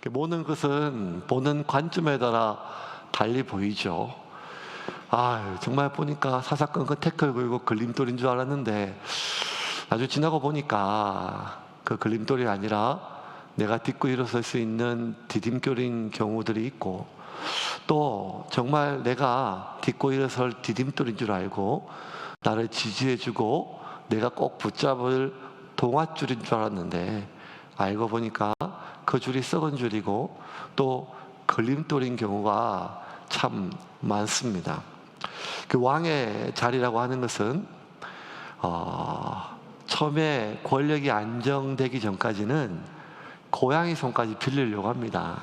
모든 것은 보는 관점에 따라 달리 보이죠. 정말 보니까 사사건건 태클 걸고 걸림돌인 줄 알았는데 아주 지나고 보니까 그 걸림돌이 아니라 내가 딛고 일어설 수 있는 디딤돌인 경우들이 있고, 또 정말 내가 딛고 일어설 디딤돌인 줄 알고 나를 지지해주고 내가 꼭 붙잡을 동아줄인 줄 알았는데 알고 보니까 그 줄이 썩은 줄이고 또 걸림돌인 경우가 참 많습니다. 그 왕의 자리라고 하는 것은 처음에 권력이 안정되기 전까지는 고양이 손까지 빌리려고 합니다.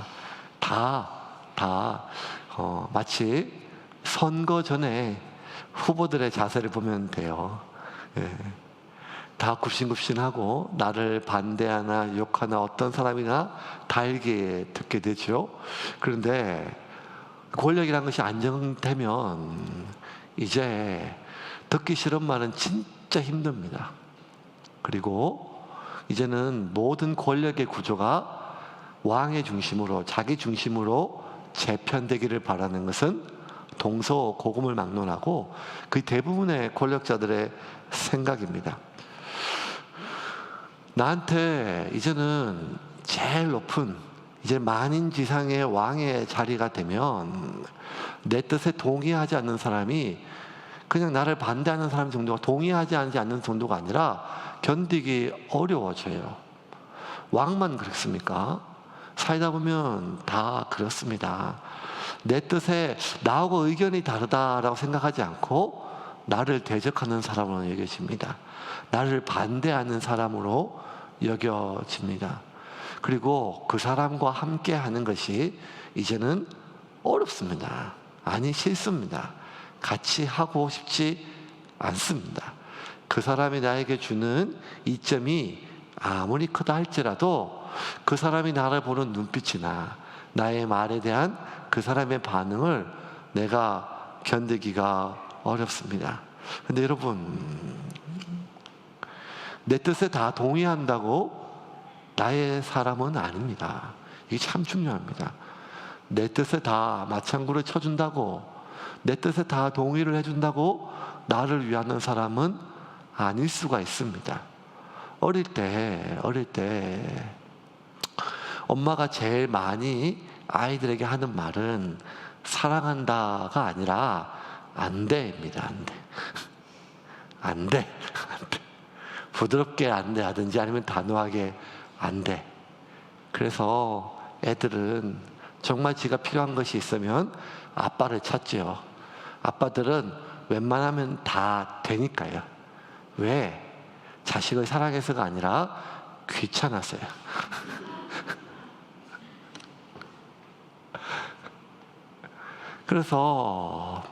마치 선거 전에 후보들의 자세를 보면 돼요. 다 굽신굽신하고 나를 반대하나 욕하나 어떤 사람이나 달게 듣게 되죠. 그런데 권력이라는 것이 안정되면 이제 듣기 싫은 말은 진짜 힘듭니다. 그리고 이제는 모든 권력의 구조가 왕의 중심으로, 자기 중심으로 재편되기를 바라는 것은 동서고금을 막론하고 그 대부분의 권력자들의 생각입니다. 나한테 이제는 제일 높은, 이제 만인지상의 왕의 자리가 되면 내 뜻에 동의하지 않는 사람이 그냥 나를 반대하는 사람 정도가, 동의하지 않는 정도가 아니라 견디기 어려워져요. 왕만 그렇습니까? 살다 보면 다 그렇습니다. 내 뜻에 나하고 의견이 다르다라고 생각하지 않고 나를 대적하는 사람으로 여겨집니다. 나를 반대하는 사람으로 여겨집니다. 그리고 그 사람과 함께 하는 것이 이제는 어렵습니다. 아니, 싫습니다. 같이 하고 싶지 않습니다. 그 사람이 나에게 주는 이점이 아무리 크다 할지라도 그 사람이 나를 보는 눈빛이나 나의 말에 대한 그 사람의 반응을 내가 견디기가 어렵습니다. 근데 여러분, 내 뜻에 다 동의한다고 나의 사람은 아닙니다. 이게 참 중요합니다. 내 뜻에 다 맞장구를 쳐준다고, 내 뜻에 다 동의를 해준다고 나를 위하는 사람은 아닐 수가 있습니다. 어릴 때 엄마가 제일 많이 아이들에게 하는 말은 사랑한다가 아니라 안 돼입니다. 안 돼. 부드럽게 안 돼 하든지 아니면 단호하게 안 돼. 그래서 애들은 정말 지가 필요한 것이 있으면 아빠를 찾죠. 아빠들은 웬만하면 다 되니까요. 왜? 자식을 사랑해서가 아니라 귀찮았어요. 그래서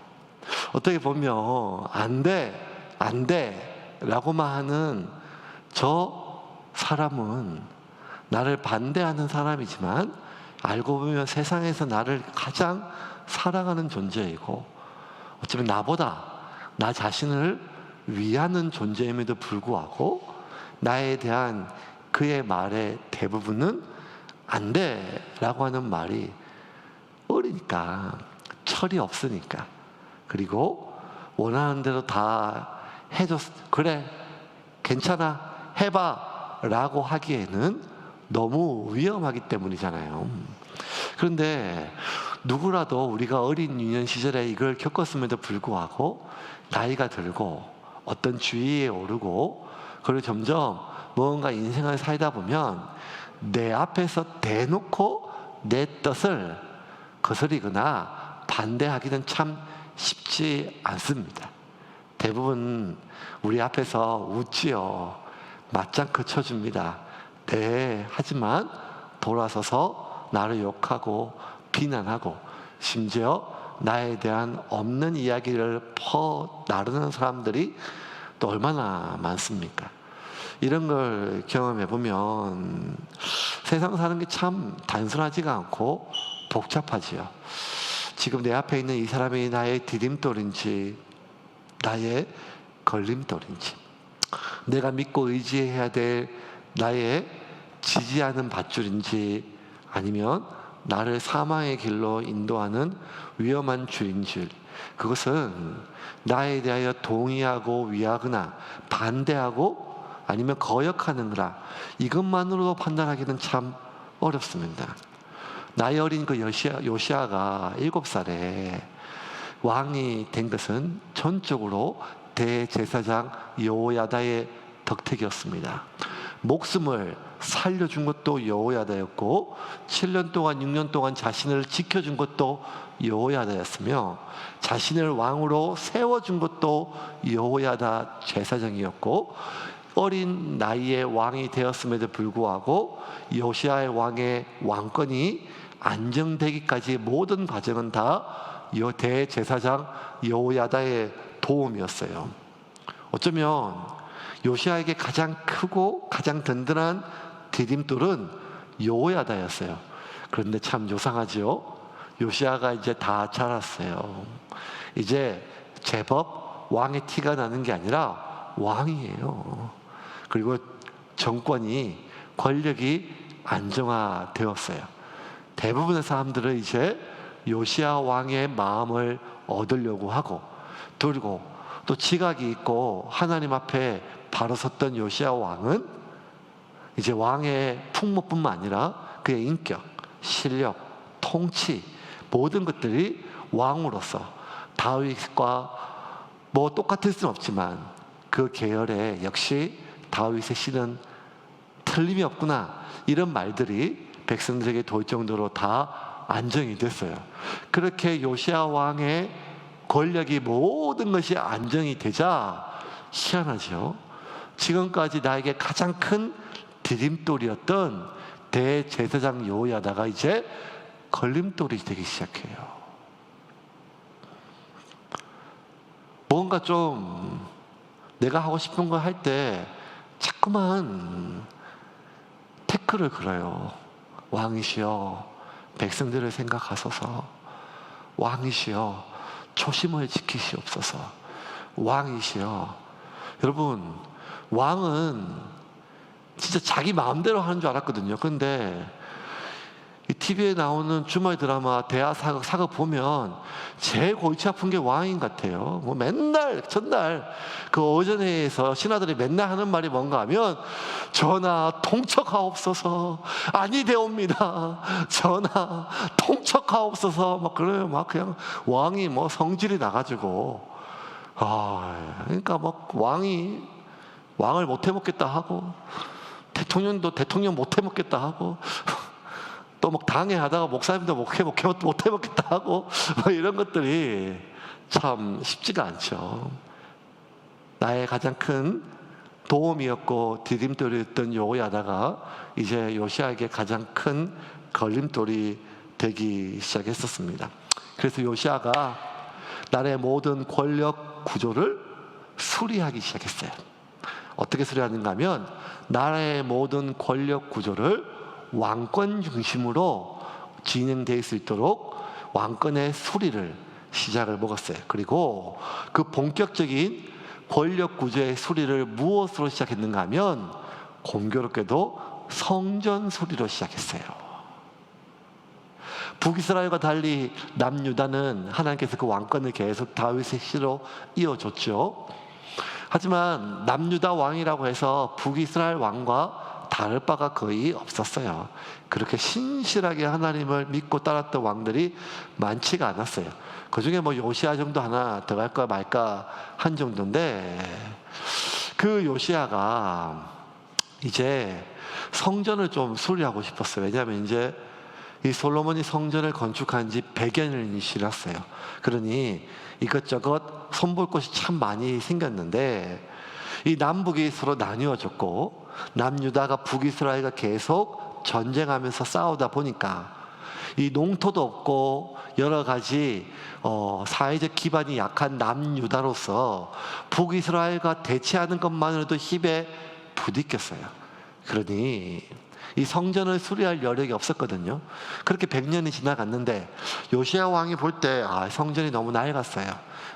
어떻게 보면 안 돼 라고만 하는 저 사람은 나를 반대하는 사람이지만 알고 보면 세상에서 나를 가장 사랑하는 존재이고 어쩌면 나보다 나 자신을 위하는 존재임에도 불구하고 나에 대한 그의 말의 대부분은 안 돼 라고 하는 말이 어리니까, 철이 없으니까, 그리고 원하는 대로 다 그래 괜찮아 해봐 라고 하기에는 너무 위험하기 때문이잖아요. 그런데 누구라도 우리가 어린 유년 시절에 이걸 겪었음에도 불구하고 나이가 들고 어떤 주위에 오르고 그리고 점점 뭔가 인생을 살다 보면 내 앞에서 대놓고 내 뜻을 거스리거나 반대하기는 참 쉽지 않습니다. 대부분 우리 앞에서 웃지요. 맞장구 쳐줍니다. 네, 하지만 돌아서서 나를 욕하고 비난하고 심지어 나에 대한 없는 이야기를 나르는 사람들이 또 얼마나 많습니까? 이런 걸 경험해 보면 세상 사는 게 참 단순하지가 않고 복잡하지요. 지금 내 앞에 있는 이 사람이 나의 디딤돌인지 나의 걸림돌인지, 내가 믿고 의지해야 될 나의 지지하는 밧줄인지 아니면 나를 사망의 길로 인도하는 위험한 주인 줄, 그것은 나에 대하여 동의하고 위하거나 반대하고 아니면 거역하는가, 이것만으로도 판단하기는 참 어렵습니다. 나이 어린 그 요시아가 7살에 왕이 된 것은 전적으로 대제사장 여호야다의 덕택이었습니다. 목숨을 살려준 것도 여호야다였고 7년 동안 6년 동안 자신을 지켜준 것도 여호야다였으며 자신을 왕으로 세워준 것도 여호야다 제사장이었고, 어린 나이에 왕이 되었음에도 불구하고 요시아의 왕의 왕권이 안정되기까지 모든 과정은 다 대제사장 여호야다의 도움이었어요. 어쩌면 요시아에게 가장 크고 가장 든든한 디딤돌은 여호야다였어요. 그런데 참 요상하죠. 요시아가 이제 다 자랐어요. 이제 제법 왕의 티가 나는 게 아니라 왕이에요. 그리고 정권이, 권력이 안정화되었어요. 대부분의 사람들은 이제 요시아 왕의 마음을 얻으려고 하고, 그리고 또 지각이 있고 하나님 앞에 바로 섰던 요시아 왕은 이제 왕의 풍모뿐만 아니라 그의 인격, 실력, 통치, 모든 것들이 왕으로서 다윗과 뭐 똑같을 수는 없지만 그 계열에 역시 다윗의 씨는 틀림이 없구나, 이런 말들이 백성들에게 돌 정도로 다 안정이 됐어요. 그렇게 요시아 왕의 권력이, 모든 것이 안정이 되자 희한하죠. 지금까지 나에게 가장 큰 디딤돌이었던 대제사장 여호야다가 이제 걸림돌이 되기 시작해요. 뭔가 좀 내가 하고 싶은 거 할 때 자꾸만 태클을 걸어요. 왕이시여, 백성들을 생각하소서. 왕이시여, 초심을 지키시옵소서. 왕이시여. 여러분, 왕은 진짜 자기 마음대로 하는 줄 알았거든요. 근데 이 TV에 나오는 주말 드라마 대하 사극 보면 제일 골치 아픈 게 왕인 같아요. 뭐 맨날 전날 그 오전회에서 신하들이 맨날 하는 말이 뭔가 하면, 전하 통촉하옵소서, 아니 되옵니다, 전하 통촉하옵소서, 막 그래요. 막 그냥 왕이 뭐 성질이 나가지고, 그러니까 막 왕을 못 해먹겠다 하고, 대통령도 대통령 못 해먹겠다 하고, 또 막 당회하다가 목사님도 못 해먹겠다 하고, 뭐 이런 것들이 참 쉽지가 않죠. 나의 가장 큰 도움이었고 디딤돌이었던 여호야다가 이제 요시아에게 가장 큰 걸림돌이 되기 시작했었습니다. 그래서 요시아가 나라의 모든 권력 구조를 수리하기 시작했어요. 어떻게 수리하는가 하면, 나라의 모든 권력 구조를 왕권 중심으로 진행될 수 있도록 왕권의 수리를 시작을 먹었어요. 그리고 그 본격적인 권력 구조의 수리를 무엇으로 시작했는가 하면, 공교롭게도 성전 수리로 시작했어요. 북이스라엘과 달리 남유다는 하나님께서 그 왕권을 계속 다윗의 씨로 이어줬죠. 하지만 남유다 왕이라고 해서 북이스라엘 왕과 다를 바가 거의 없었어요. 그렇게 신실하게 하나님을 믿고 따랐던 왕들이 많지가 않았어요. 그 중에 뭐 요시아 정도 하나 더 갈까 말까 한 정도인데, 그 요시아가 이제 성전을 좀 수리하고 싶었어요. 왜냐하면 이제 이 솔로몬이 성전을 건축한 지 100여 년이 지났어요. 그러니 이것저것 손볼 곳이 참 많이 생겼는데, 이 남북이 서로 나뉘어졌고 남유다가 북이스라엘과 계속 전쟁하면서 싸우다 보니까 이 농토도 없고 여러 가지 사회적 기반이 약한 남유다로서 북이스라엘과 대치하는 것만으로도 힘에 부딪혔어요. 그러니 이 성전을 수리할 여력이 없었거든요. 그렇게 100년이 지나갔는데 요시야 왕이 볼 때 성전이 너무 낡았어요.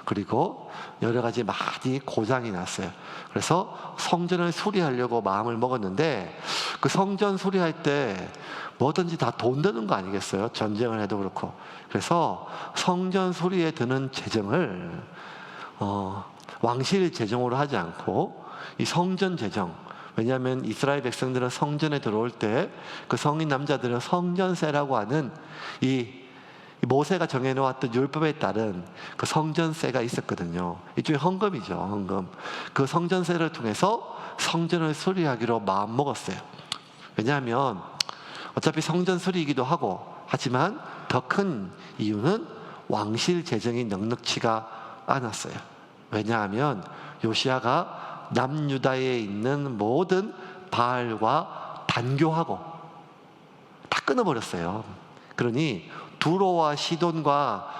그리고 여러 가지 많이 고장이 났어요. 그래서 성전을 수리하려고 마음을 먹었는데 그 성전 수리할 때 뭐든지 다 돈 드는 거 아니겠어요? 전쟁을 해도 그렇고. 그래서 성전 수리에 드는 재정을 왕실 재정으로 하지 않고 이 성전 재정, 왜냐하면 이스라엘 백성들은 성전에 들어올 때 그 성인 남자들은 성전세라고 하는 이 모세가 정해놓았던 율법에 따른 그 성전세가 있었거든요. 이쪽에 헌금이죠, 헌금. 그 성전세를 통해서 성전을 수리하기로 마음 먹었어요. 왜냐하면 어차피 성전 수리이기도 하고 하지만 더 큰 이유는 왕실 재정이 넉넉치가 않았어요. 왜냐하면 요시야가 남유다에 있는 모든 바알과 단교하고 다 끊어버렸어요. 그러니 두로와 시돈과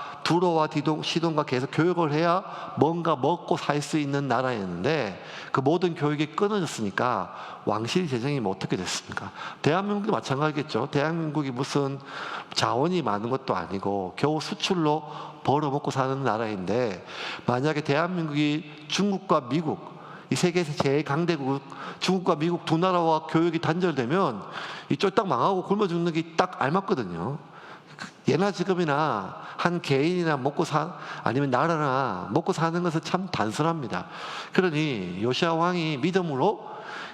계속 교육을 해야 뭔가 먹고 살 수 있는 나라였는데 그 모든 교육이 끊어졌으니까 왕실 재정이 어떻게 됐습니까? 대한민국도 마찬가지겠죠. 대한민국이 무슨 자원이 많은 것도 아니고 겨우 수출로 벌어먹고 사는 나라인데 만약에 대한민국이 중국과 미국 이 세계에서 제일 강대국 중국과 미국 두 나라와 교육이 단절되면 이 쫄딱 망하고 굶어 죽는 게 딱 알맞거든요. 예나 지금이나 한 개인이나 아니면 나라나 먹고 사는 것은 참 단순합니다. 그러니 요시야 왕이 믿음으로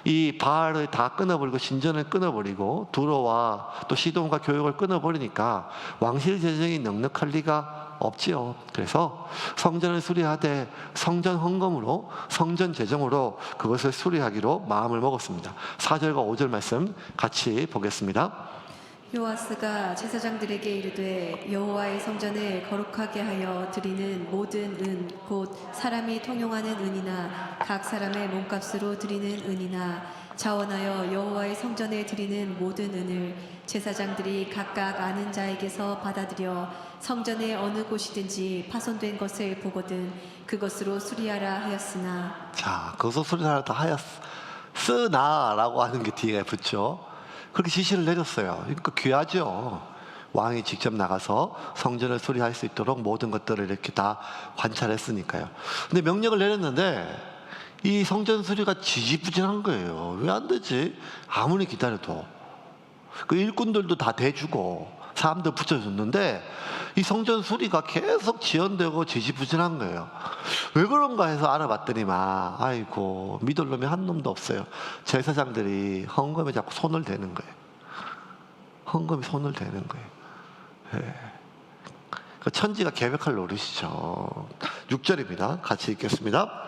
이 바알을 다 끊어버리고 신전을 끊어버리고 두로와 또 시돈과 교육을 끊어버리니까 왕실 재정이 넉넉할 리가 없지요. 그래서 성전을 수리하되 성전 헌금으로 성전 재정으로 그것을 수리하기로 마음을 먹었습니다. 4절과 5절 말씀 같이 보겠습니다. 요아스가 제사장들에게 이르되 여호와의 성전을 거룩하게 하여 드리는 모든 은 곧 사람이 통용하는 은이나 각 사람의 몸값으로 드리는 은이나 자원하여 여호와의 성전에 드리는 모든 은을 제사장들이 각각 아는 자에게서 받아들여 성전의 어느 곳이든지 파손된 것을 보거든 그것으로 수리하라 하였으나 그것으로 수리하라 하였으나라고 하는 게 뒤에 붙죠. 그렇게 지시를 내렸어요. 그러니까 귀하죠. 왕이 직접 나가서 성전을 수리할 수 있도록 모든 것들을 이렇게 다 관찰했으니까요. 근데 명령을 내렸는데 이 성전 수리가 지지부진한 거예요. 왜 안 되지? 아무리 기다려도. 그 일꾼들도 다 대주고 사람들 붙여줬는데 이 성전 수리가 계속 지연되고 지지부진한 거예요. 왜 그런가 해서 알아봤더니만 아이고 믿을 놈이 한 놈도 없어요. 제사장들이 헌금에 자꾸 손을 대는 거예요. 헌금이 손을 대는 거예요. 네. 천지가 계획할 노릇이죠. 6절입니다. 같이 읽겠습니다.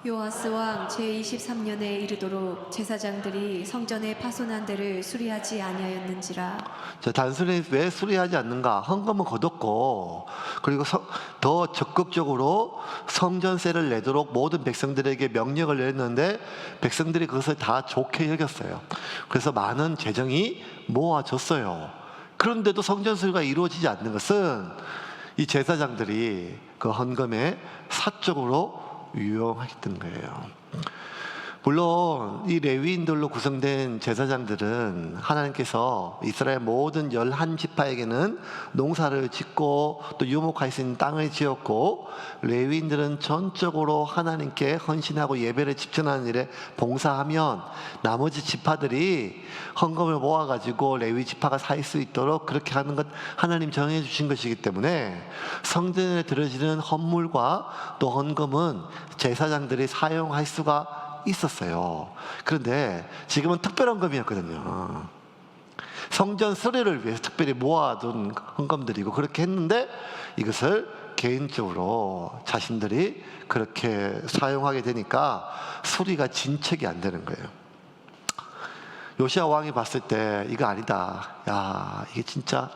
요아스 왕 제23년에 이르도록 제사장들이 성전의 파손한 데를 수리하지 아니하였는지라. 단순히 왜 수리하지 않는가? 헌금은 거뒀고 그리고 더 적극적으로 성전세를 내도록 모든 백성들에게 명령을 내렸는데 백성들이 그것을 다 좋게 여겼어요. 그래서 많은 재정이 모아졌어요. 그런데도 성전 수리가 이루어지지 않는 것은 이 제사장들이 그 헌금에 사적으로 유용했던 거예요. 물론 이 레위인들로 구성된 제사장들은 하나님께서 이스라엘 모든 11지파에게는 농사를 짓고 또 유목할 수 있는 땅을 지었고 레위인들은 전적으로 하나님께 헌신하고 예배를 집전하는 일에 봉사하면 나머지 지파들이 헌금을 모아가지고 레위 지파가 살 수 있도록 그렇게 하는 것 하나님 정해주신 것이기 때문에 성전에 들어지는 헌물과 또 헌금은 제사장들이 사용할 수가 있었어요. 그런데 지금은 특별한 헌금이었거든요. 성전 수리를 위해서 특별히 모아둔 헌금들이고 그렇게 했는데 이것을 개인적으로 자신들이 그렇게 사용하게 되니까 수리가 진척이 안 되는 거예요. 요시야 왕이 봤을 때 이거 아니다. 야, 이게 진짜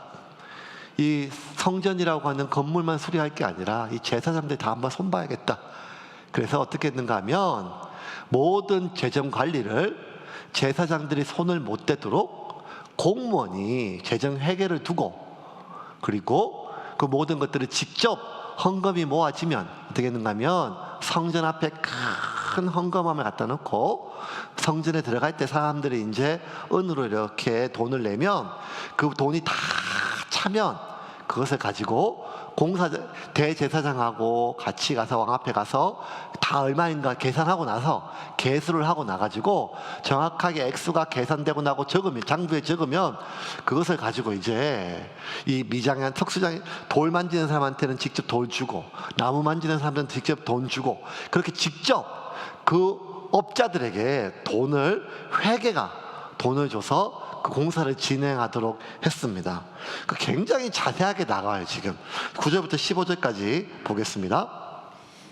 이 성전이라고 하는 건물만 수리할 게 아니라 이 제사장들 다 한번 손봐야겠다. 그래서 어떻게 했는가 하면 모든 재정 관리를 제사장들이 손을 못 대도록 공무원이 재정 회계를 두고 그리고 그 모든 것들을 직접 헌금이 모아지면 어떻게 했는가 하면 성전 앞에 큰 헌금함을 갖다 놓고 성전에 들어갈 때 사람들이 이제 은으로 이렇게 돈을 내면 그 돈이 다 차면 그것을 가지고 대제사장하고 같이 가서 왕 앞에 가서 다 얼마인가 계산하고 나서 계수를 하고 나가지고 정확하게 액수가 계산되고 나고 적으면, 장부에 적으면 그것을 가지고 이제 이 미장한 특수장, 돌 만지는 사람한테는 직접 돌 주고 나무 만지는 사람들은 직접 돈 주고 그렇게 직접 그 업자들에게 회계가 돈을 줘서 그 공사를 진행하도록 했습니다. 굉장히 자세하게 나가요. 지금 9절부터 15절까지 보겠습니다.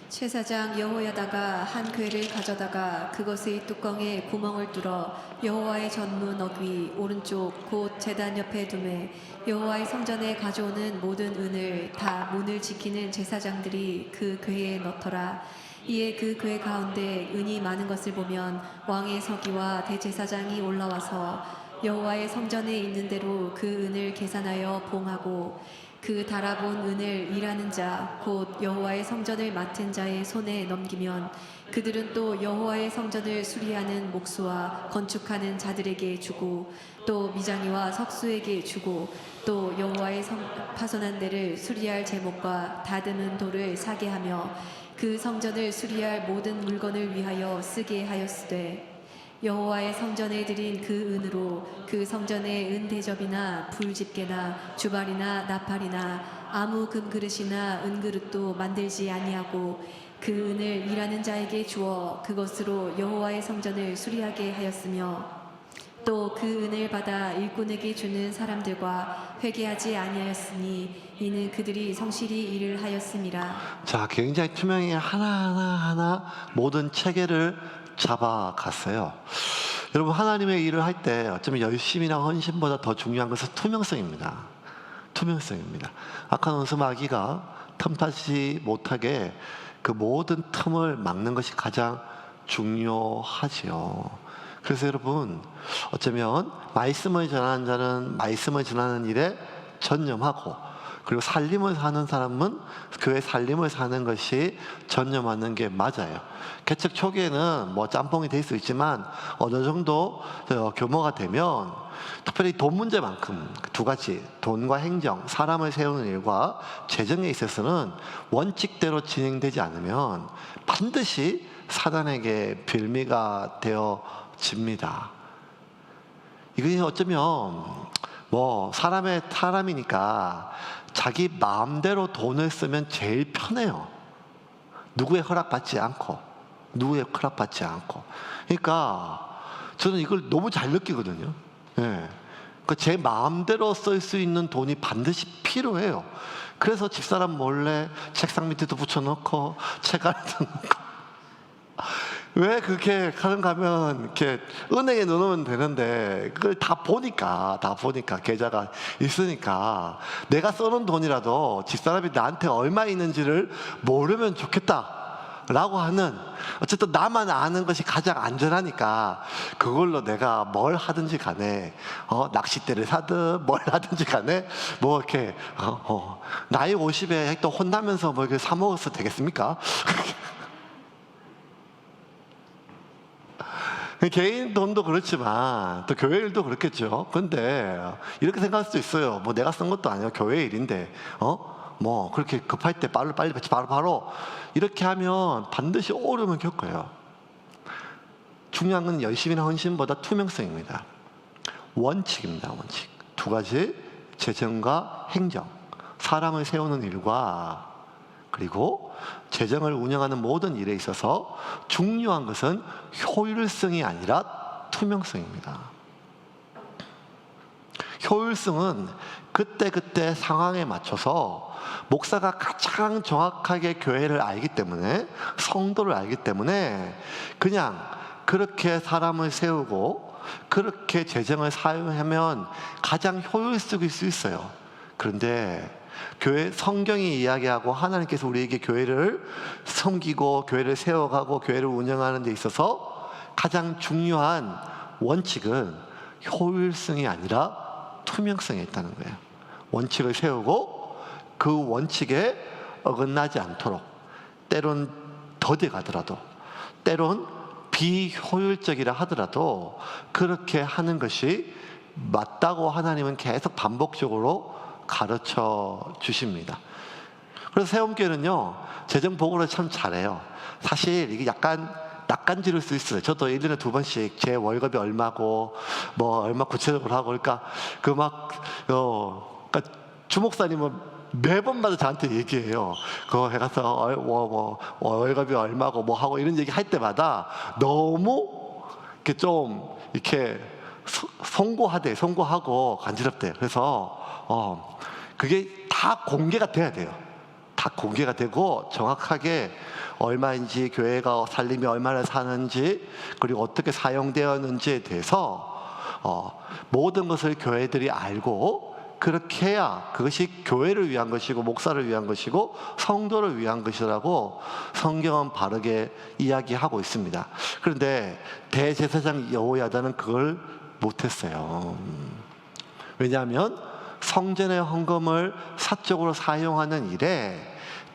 제사장 여호야다가 한 궤를 가져다가 그것의 뚜껑에 구멍을 뚫어 여호와의 전문 어귀 오른쪽 곧 제단 옆에 두매 여호와의 성전에 가져오는 모든 은을 다 문을 지키는 제사장들이 그 궤에 넣더라. 이에 그 궤 가운데 은이 많은 것을 보면 왕의 서기와 대제사장이 올라와서 여호와의 성전에 있는 대로 그 은을 계산하여 봉하고 그 달아본 은을 일하는 자 곧 여호와의 성전을 맡은 자의 손에 넘기면 그들은 또 여호와의 성전을 수리하는 목수와 건축하는 자들에게 주고 또 미장이와 석수에게 주고 또 여호와의 파손한 데를 수리할 제목과 다듬은 돌을 사게 하며 그 성전을 수리할 모든 물건을 위하여 쓰게 하였으되 여호와의 성전에 드린 그 은으로 그 성전의 은 대접이나 불집게나 주발이나 나팔이나 아무 금그릇이나 은그릇도 만들지 아니하고 그 은을 일하는 자에게 주어 그것으로 여호와의 성전을 수리하게 하였으며 또 그 은을 받아 일꾼에게 주는 사람들과 회개하지 아니하였으니 이는 그들이 성실히 일을 하였음이라. 자, 굉장히 투명히 하나하나 모든 체계를 잡아갔어요. 여러분, 하나님의 일을 할 때 어쩌면 열심이나 헌신보다 더 중요한 것은 투명성입니다. 투명성입니다. 악한 원수마귀가 틈타지 못하게 그 모든 틈을 막는 것이 가장 중요하지요. 그래서 여러분, 어쩌면 말씀을 전하는 자는 말씀을 전하는 일에 전념하고, 그리고 살림을 사는 사람은 교회 살림을 사는 것이 전념하는 게 맞아요. 개척 초기에는 뭐 짬뽕이 될 수 있지만 어느 정도 규모가 되면 특별히 돈 문제만큼 두 가지, 돈과 행정, 사람을 세우는 일과 재정에 있어서는 원칙대로 진행되지 않으면 반드시 사단에게 빌미가 되어집니다. 이것이 어쩌면 뭐 사람이니까 자기 마음대로 돈을 쓰면 제일 편해요. 누구의 허락받지 않고. 그러니까 저는 이걸 너무 잘 느끼거든요. 예. 제 마음대로 쓸 수 있는 돈이 반드시 필요해요. 그래서 집사람 몰래 책상 밑에도 붙여놓고 책 안에도 넣고. 왜 그렇게 하는가 하면 이렇게 은행에 넣으면 되는데 그걸 다 보니까 계좌가 있으니까 내가 써놓은 돈이라도 집사람이 나한테 얼마 있는지를 모르면 좋겠다라고 하는, 어쨌든 나만 아는 것이 가장 안전하니까 그걸로 내가 뭘 하든지 간에 낚싯대를 사든 뭘 하든지 간에 뭐 이렇게 나이 50에 또 혼나면서 뭐 이렇게 사 먹어서 되겠습니까? 개인 돈도 그렇지만 또 교회 일도 그렇겠죠. 근데 이렇게 생각할 수도 있어요. 뭐 내가 쓴 것도 아니고 교회 일인데 뭐 그렇게 급할 때 바로 이렇게 하면 반드시 오름을 겪어요. 중요한 건 열심이나 헌신보다 투명성입니다. 원칙입니다. 원칙. 두 가지, 재정과 행정, 사람을 세우는 일과 그리고 재정을 운영하는 모든 일에 있어서 중요한 것은 효율성이 아니라 투명성입니다. 효율성은 그때그때 상황에 맞춰서 목사가 가장 정확하게 교회를 알기 때문에, 성도를 알기 때문에 그냥 그렇게 사람을 세우고 그렇게 재정을 사용하면 가장 효율적일 수 있어요. 그런데 교회 성경이 이야기하고 하나님께서 우리에게 교회를 섬기고 교회를 세워가고 교회를 운영하는 데 있어서 가장 중요한 원칙은 효율성이 아니라 투명성에 있다는 거예요. 원칙을 세우고 그 원칙에 어긋나지 않도록, 때론 더뎌 가더라도, 때론 비효율적이라 하더라도 그렇게 하는 것이 맞다고 하나님은 계속 반복적으로 가르쳐 주십니다. 그래서 세움교회는요, 재정 보고를 참 잘해요. 사실 이게 약간 낯간지를 수 있어요. 저도 1년에 2번씩 제 월급이 얼마고 뭐 얼마 구체적으로 하고 그러니까 그러니까 주목사님은 매번마다 저한테 얘기해요. 그거 해가서 월급이 얼마고 뭐 하고 이런 얘기 할 때마다 너무 이렇게 좀 이렇게 송구하고 간지럽대요. 그래서 그게 다 공개가 돼야 돼요. 다 공개가 되고 정확하게 얼마인지, 교회가 살림이 얼마나 사는지, 그리고 어떻게 사용되었는지에 대해서 모든 것을 교회들이 알고, 그렇게 해야 그것이 교회를 위한 것이고 목사를 위한 것이고 성도를 위한 것이라고 성경은 바르게 이야기하고 있습니다. 그런데 대제사장 여호야다는 그걸 못했어요. 왜냐하면 성전의 헌금을 사적으로 사용하는 일에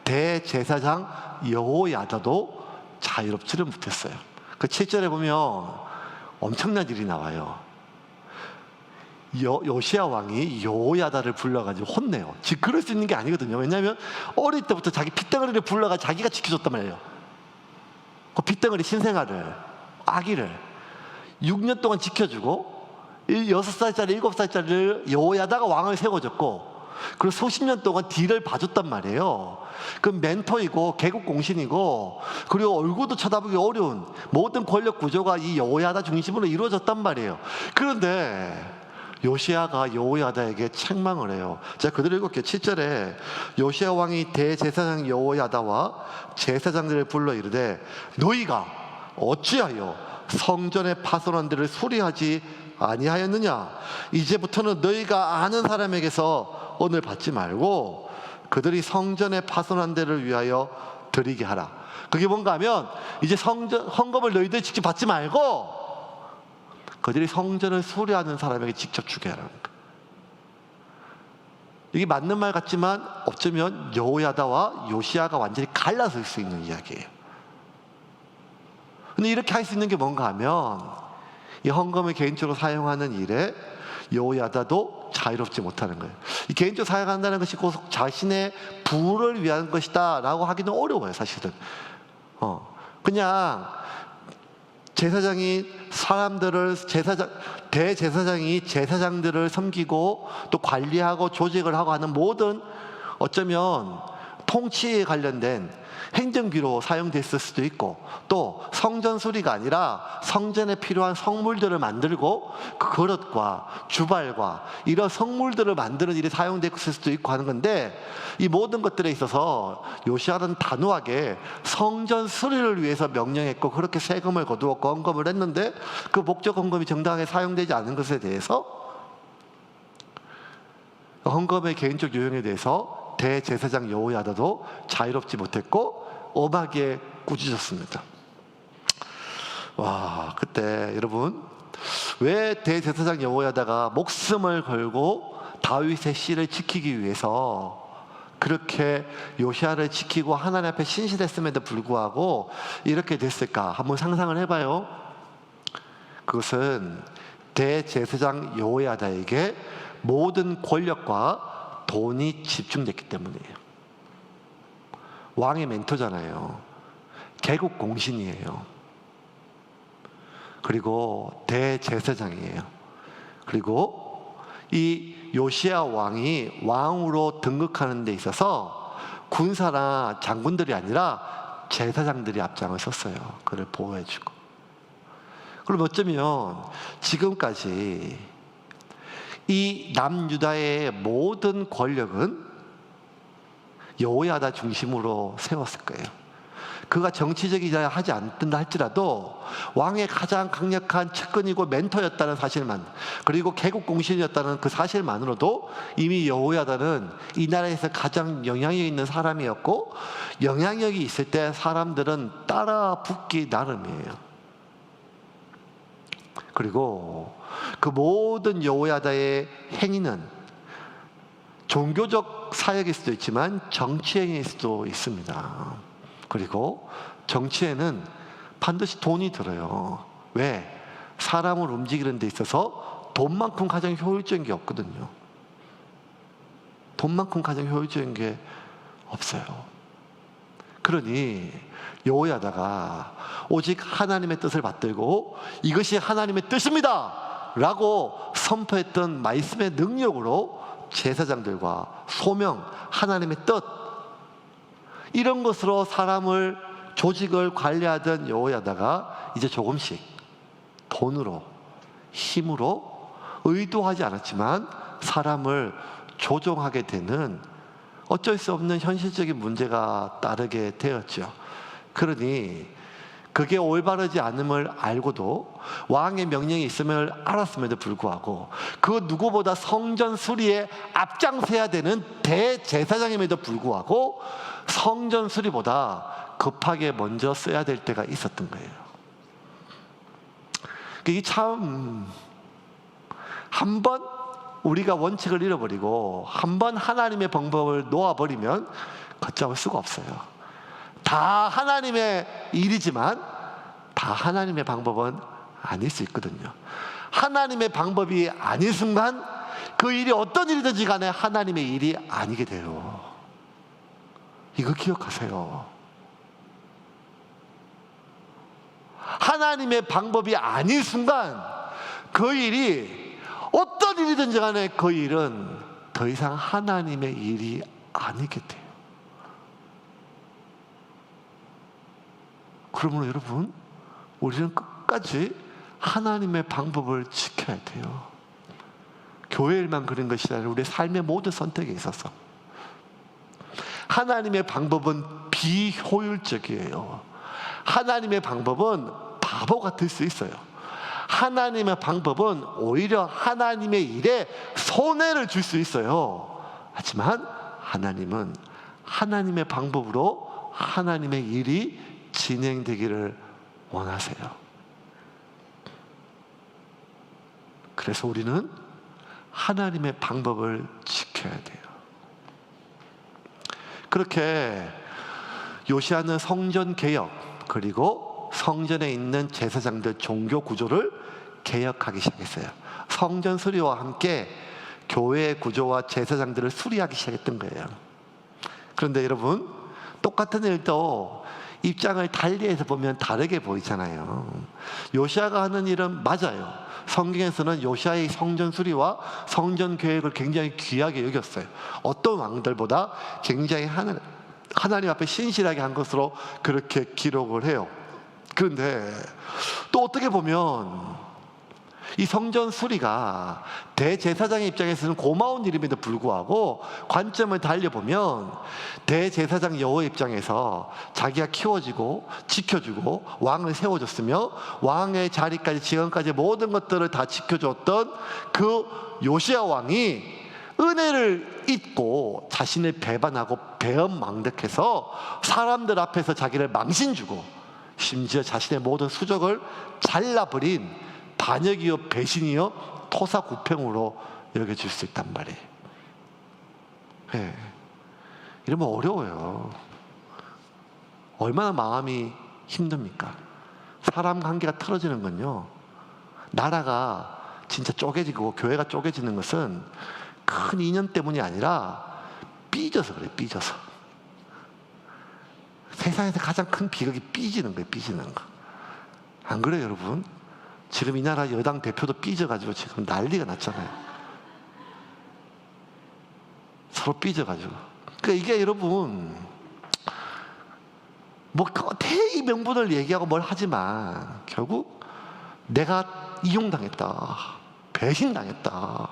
대제사장 여호야다도 자유롭지를 못했어요. 그 7절에 보면 엄청난 일이 나와요. 요시야 왕이 여호야다를 불러가지고 혼내요. 지금 그럴 수 있는 게 아니거든요. 왜냐하면 어릴 때부터 자기 핏덩어리를 불러가 자기가 지켜줬단 말이에요. 그 핏덩어리 신생아를, 아기를 6년 동안 지켜주고 6살짜리 7살짜리를 여호야다가 왕을 세워줬고, 그리고 수십 년 동안 뒤를 봐줬단 말이에요. 그 멘토이고 개국 공신이고, 그리고 얼굴도 쳐다보기 어려운 모든 권력 구조가 이 여호야다 중심으로 이루어졌단 말이에요. 그런데 요시야가 여호야다에게 책망을 해요. 제가 그대로 읽을게요. 7절에 요시야 왕이 대제사장 여호야다와 제사장들을 불러 이르되 너희가 어찌하여 성전의 파손한 데를 수리하지 아니하였느냐? 이제부터는 너희가 아는 사람에게서 은을 받지 말고 그들이 성전의 파손한 데를 위하여 드리게 하라. 그게 뭔가 하면 이제 성전 헌금을 너희들이 직접 받지 말고 그들이 성전을 수리하는 사람에게 직접 주게 하라는 거예요. 이게 맞는 말 같지만 어쩌면 여호야다와 요시야가 완전히 갈라설 수 있는 이야기예요. 근데 이렇게 할 수 있는 게 뭔가 하면 이 헌금을 개인적으로 사용하는 일에 여호야다도 자유롭지 못하는 거예요. 이 개인적으로 사용한다는 것이 꼭 자신의 부를 위한 것이다 라고 하기는 어려워요. 사실은 그냥 제사장이 대제사장이 제사장들을 섬기고 또 관리하고 조직을 하고 하는 모든 어쩌면 통치에 관련된 행정비로 사용됐을 수도 있고, 또 성전 수리가 아니라 성전에 필요한 성물들을 만들고 그 그릇과 주발과 이런 성물들을 만드는 일에 사용됐을 수도 있고 하는 건데, 이 모든 것들에 있어서 요시야는 단호하게 성전 수리를 위해서 명령했고 그렇게 세금을 거두었고 헌금을 했는데 그 목적 헌금이 정당하게 사용되지 않은 것에 대해서, 헌금의 개인적 요용에 대해서 대제사장 여호야다도 자유롭지 못했고 엄하게 꾸짖었습니다. 와, 그때 여러분 왜 대제사장 여호야다가 목숨을 걸고 다윗의 씨를 지키기 위해서 그렇게 요시야를 지키고 하나님 앞에 신실했음에도 불구하고 이렇게 됐을까? 한번 상상을 해봐요. 그것은 대제사장 여호야다에게 모든 권력과 돈이 집중됐기 때문이에요. 왕의 멘토잖아요. 개국 공신이에요. 그리고 대제사장이에요. 그리고 이 요시야 왕이 왕으로 등극하는 데 있어서 군사나 장군들이 아니라 제사장들이 앞장을 섰어요. 그를 보호해주고. 그럼 어쩌면 지금까지 이 남유다의 모든 권력은 여호야다 중심으로 세웠을 거예요. 그가 정치적이자 하지 않는다 할지라도 왕의 가장 강력한 측근이고 멘토였다는 사실만, 그리고 개국 공신이었다는 그 사실만으로도 이미 여호야다는 이 나라에서 가장 영향력 있는 사람이었고, 영향력이 있을 때 사람들은 따라 붙기 나름이에요. 그리고 그 모든 여호야다의 행위는 종교적 사역일 수도 있지만 정치 행위일 수도 있습니다. 그리고 정치에는 반드시 돈이 들어요. 왜? 사람을 움직이는 데 있어서 돈만큼 가장 효율적인 게 없거든요. 돈만큼 가장 효율적인 게 없어요. 그러니 여호야다가 오직 하나님의 뜻을 받들고 이것이 하나님의 뜻입니다 라고 선포했던 말씀의 능력으로 제사장들과 소명, 하나님의 뜻, 이런 것으로 사람을, 조직을 관리하던 여호야다가 이제 조금씩 돈으로, 힘으로 의도하지 않았지만 사람을 조종하게 되는 어쩔 수 없는 현실적인 문제가 따르게 되었죠. 그러니 그게 올바르지 않음을 알고도 왕의 명령이 있음을 알았음에도 불구하고 그 누구보다 성전 수리에 앞장서야 되는 대제사장임에도 불구하고 성전 수리보다 급하게 먼저 써야 될 때가 있었던 거예요. 이게 참, 한번 우리가 원칙을 잃어버리고 한번 하나님의 방법을 놓아버리면 걷잡을 수가 없어요. 다 하나님의 일이지만 다 하나님의 방법은 아닐 수 있거든요. 하나님의 방법이 아닌 순간 그 일이 어떤 일이든지 간에 하나님의 일이 아니게 돼요. 이거 기억하세요. 하나님의 방법이 아닌 순간 그 일이 어떤 일이든지 간에 그 일은 더 이상 하나님의 일이 아니게 돼요. 그러므로 여러분, 우리는 끝까지 하나님의 방법을 지켜야 돼요. 교회 일만 그런 것이 아니라 우리의 삶의 모든 선택에 있어서 하나님의 방법은 비효율적이에요. 하나님의 방법은 바보 같을 수 있어요. 하나님의 방법은 오히려 하나님의 일에 손해를 줄 수 있어요. 하지만 하나님은 하나님의 방법으로 하나님의 일이 진행되기를 원하세요. 그래서 우리는 하나님의 방법을 지켜야 돼요. 그렇게 요시야는 성전 개혁, 그리고 성전에 있는 제사장들 종교 구조를 개혁하기 시작했어요. 성전 수리와 함께 교회의 구조와 제사장들을 수리하기 시작했던 거예요. 그런데 여러분, 똑같은 일도 입장을 달리해서 보면 다르게 보이잖아요. 요시야가 하는 일은 맞아요. 성경에서는 요시야의 성전 수리와 성전 계획을 굉장히 귀하게 여겼어요. 어떤 왕들보다 굉장히 하나님 앞에 신실하게 한 것으로 그렇게 기록을 해요. 그런데 또 어떻게 보면 이 성전 수리가 대제사장의 입장에서는 고마운 일임에도 불구하고 관점을 달려보면 대제사장 여호의 입장에서 자기가 키워지고 지켜주고 왕을 세워줬으며 왕의 자리까지 지금까지 모든 것들을 다 지켜줬던 그 요시야 왕이 은혜를 잊고 자신을 배반하고 배은망덕해서 사람들 앞에서 자기를 망신주고 심지어 자신의 모든 수족을 잘라버린 반역이요 배신이요 토사구팽으로 여겨질 수 있단 말이에요. 네. 이러면 어려워요. 얼마나 마음이 힘듭니까? 사람 관계가 틀어지는 건요, 나라가 진짜 쪼개지고 교회가 쪼개지는 것은 큰 인연 때문이 아니라 삐져서 그래요. 삐져서. 세상에서 가장 큰 비극이 삐지는 거예요. 삐지는 거. 안 그래요, 여러분? 지금 이 나라 여당 대표도 삐져가지고 지금 난리가 났잖아요. 서로 삐져가지고. 그러니까 이게 여러분, 뭐 대의 명분을 얘기하고 뭘 하지만 결국 내가 이용당했다, 배신당했다,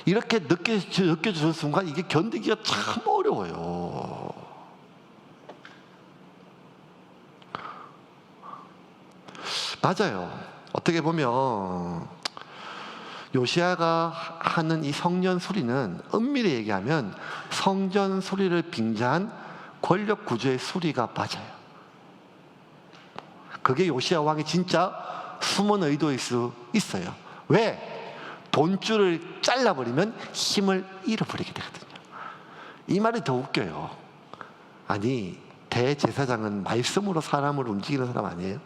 이렇게 느껴지는 순간 이게 견디기가 참 어려워요. 맞아요. 어떻게 보면 요시야가 하는 이 성전 수리는 엄밀히 얘기하면 성전 수리를 빙자한 권력 구조의 수리가 맞아요. 그게 요시야 왕의 진짜 숨은 의도일 수 있어요. 왜? 돈줄을 잘라버리면 힘을 잃어버리게 되거든요. 이 말이 더 웃겨요. 아니, 대제사장은 말씀으로 사람을 움직이는 사람 아니에요?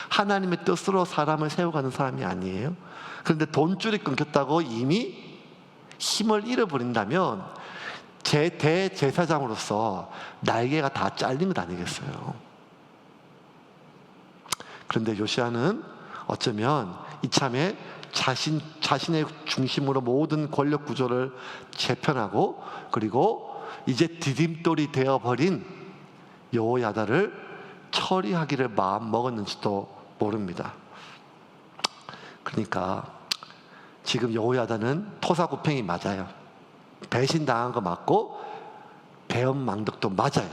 하나님의 뜻으로 사람을 세워가는 사람이 아니에요. 그런데 돈줄이 끊겼다고 이미 힘을 잃어버린다면 제 대제사장으로서 날개가 다 잘린 것 아니겠어요? 그런데 요시야는 어쩌면 이참에 자신의 중심으로 모든 권력 구조를 재편하고, 그리고 이제 디딤돌이 되어버린 여호야다를 처리하기를 마음 먹었는지도 모릅니다. 그러니까 지금 여호야다는 토사구팽이 맞아요. 배신당한 거 맞고 배은망덕도 맞아요.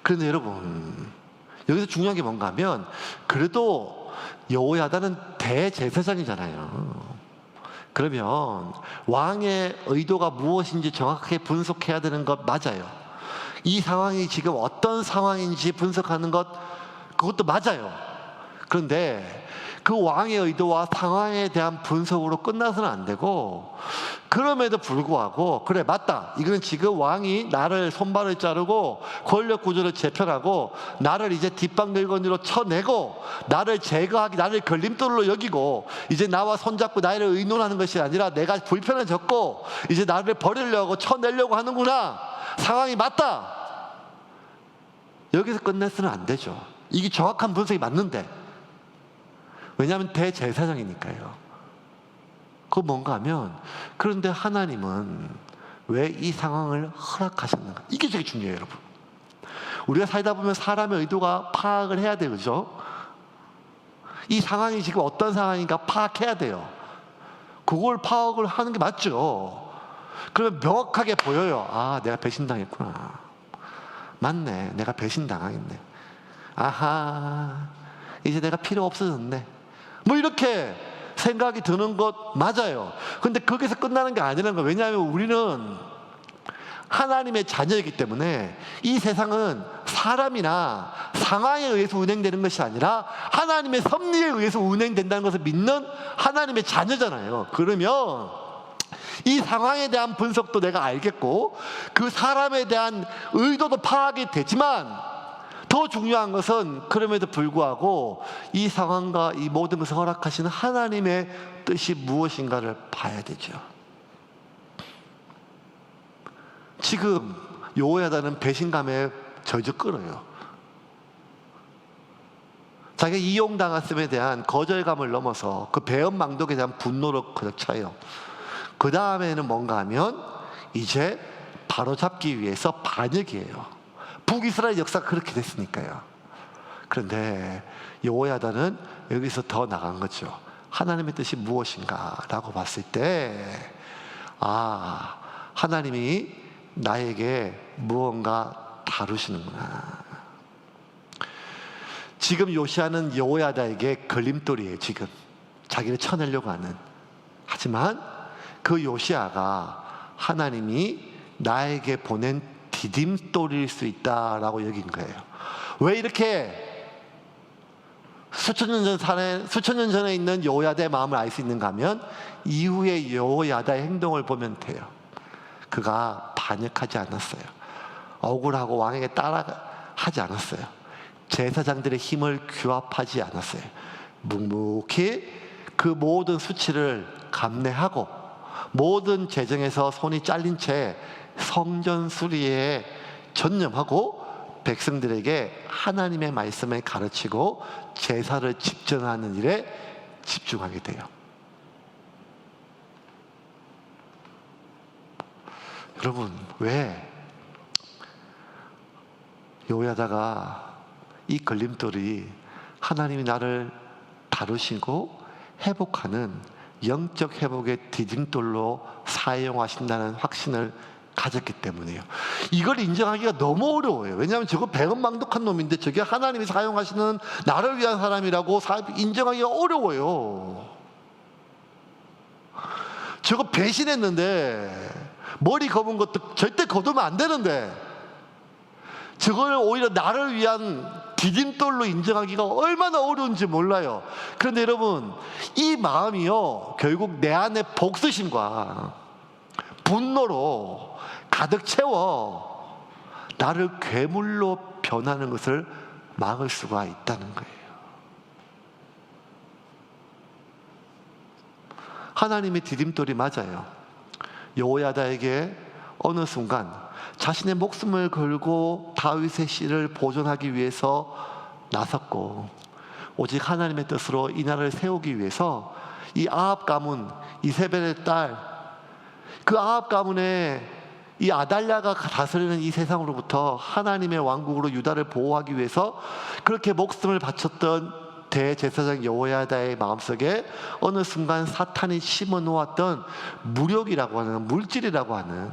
그런데 여러분, 여기서 중요한 게 뭔가 하면, 그래도 여호야다는 대제사장이잖아요. 그러면 왕의 의도가 무엇인지 정확하게 분석해야 되는 것 맞아요. 이 상황이 지금 어떤 상황인지 분석하는 것, 그것도 맞아요. 그런데 그 왕의 의도와 상황에 대한 분석으로 끝나서는 안 되고, 그럼에도 불구하고 그래 맞다, 이거는 지금 왕이 나를 손발을 자르고 권력 구조를 재편하고 나를 이제 뒷방글건이로 쳐내고 나를 제거하기, 나를 걸림돌로 여기고 이제 나와 손잡고 나를 의논하는 것이 아니라 내가 불편해졌고 이제 나를 버리려고 쳐내려고 하는구나, 상황이 맞다, 여기서 끝내서는 안 되죠. 이게 정확한 분석이 맞는데, 왜냐하면 대제사장이니까요. 그거 뭔가 하면, 그런데 하나님은 왜 이 상황을 허락하셨는가? 이게 되게 중요해요, 여러분. 우리가 살다 보면 사람의 의도가 파악을 해야 돼요, 그죠? 이 상황이 지금 어떤 상황인가 파악해야 돼요. 그걸 파악을 하는 게 맞죠. 그러면 명확하게 보여요. 아, 내가 배신당했구나. 맞네, 내가 배신당하겠네. 아하, 이제 내가 필요 없어졌네. 뭐 이렇게 생각이 드는 것 맞아요. 근데 거기서 끝나는 게 아니라는 거예요. 왜냐하면 우리는 하나님의 자녀이기 때문에 이 세상은 사람이나 상황에 의해서 운행되는 것이 아니라 하나님의 섭리에 의해서 운행된다는 것을 믿는 하나님의 자녀잖아요. 그러면 이 상황에 대한 분석도 내가 알겠고 그 사람에 대한 의도도 파악이 되지만, 더 중요한 것은 그럼에도 불구하고 이 상황과 이 모든 것을 허락하시는 하나님의 뜻이 무엇인가를 봐야 되죠. 지금 여호야다는 배신감에 절절 끓어요. 자기가 이용당했음에 대한 거절감을 넘어서 그 배은망덕에 대한 분노로 가득 차요. 그 다음에는 뭔가 하면 이제 바로잡기 위해서 반역이에요. 북이스라엘 역사가 그렇게 됐으니까요. 그런데 여호야다는 여기서 더 나간 거죠. 하나님의 뜻이 무엇인가라고 봤을 때, 아, 하나님이 나에게 무언가 다루시는구나. 지금 요시야는 여호야다에게 걸림돌이에요. 지금 자기를 쳐내려고 하는. 하지만 그 요시야가 하나님이 나에게 보낸 디딤돌일 수 있다라고 여긴 거예요. 왜 이렇게 수천 년 전에 있는 여호야다의 마음을 알 수 있는가 하면, 이후의 여호야다의 행동을 보면 돼요. 그가 반역하지 않았어요. 억울하고 왕에게 따라하지 않았어요. 제사장들의 힘을 규합하지 않았어요. 묵묵히 그 모든 수치를 감내하고 모든 재정에서 손이 잘린 채 성전 수리에 전념하고 백성들에게 하나님의 말씀을 가르치고 제사를 집전하는 일에 집중하게 돼요. 여러분, 왜 여호야다가 이 걸림돌이 하나님이 나를 다루시고 회복하는 영적 회복의 디딤돌로 사용하신다는 확신을 가졌기 때문이에요. 이걸 인정하기가 너무 어려워요. 왜냐하면 저거 배은망덕한 놈인데 저게 하나님이 사용하시는 나를 위한 사람이라고 인정하기가 어려워요. 저거 배신했는데, 머리 검은 것도 절대 거두면 안 되는데 저걸 오히려 나를 위한 디딤돌로 인정하기가 얼마나 어려운지 몰라요. 그런데 여러분, 이 마음이요, 결국 내 안에 복수심과 분노로 가득 채워 나를 괴물로 변하는 것을 막을 수가 있다는 거예요. 하나님의 디딤돌이 맞아요. 여호야다에게 어느 순간 자신의 목숨을 걸고 다윗의 씨를 보존하기 위해서 나섰고, 오직 하나님의 뜻으로 이 나라를 세우기 위해서 이 아합 가문, 이세벨의 딸, 그 아합 가문의 이 아달랴가 다스리는 이 세상으로부터 하나님의 왕국으로 유다를 보호하기 위해서 그렇게 목숨을 바쳤던 대제사장 여호야다의 마음속에 어느 순간 사탄이 심어놓았던 무력이라고 하는, 물질이라고 하는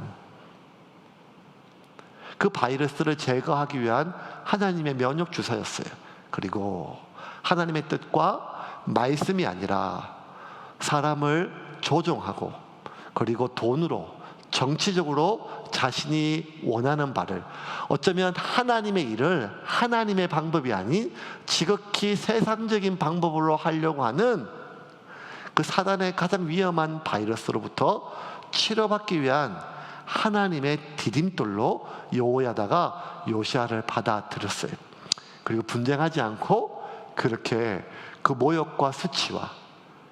그 바이러스를 제거하기 위한 하나님의 면역 주사였어요. 그리고 하나님의 뜻과 말씀이 아니라 사람을 조종하고, 그리고 돈으로, 정치적으로 자신이 원하는 바를, 어쩌면 하나님의 일을 하나님의 방법이 아닌 지극히 세상적인 방법으로 하려고 하는 그 사단의 가장 위험한 바이러스로부터 치료받기 위한 하나님의 디딤돌로 여호야다가 요시아를 받아들였어요. 그리고 분쟁하지 않고 그렇게 그 모욕과 수치와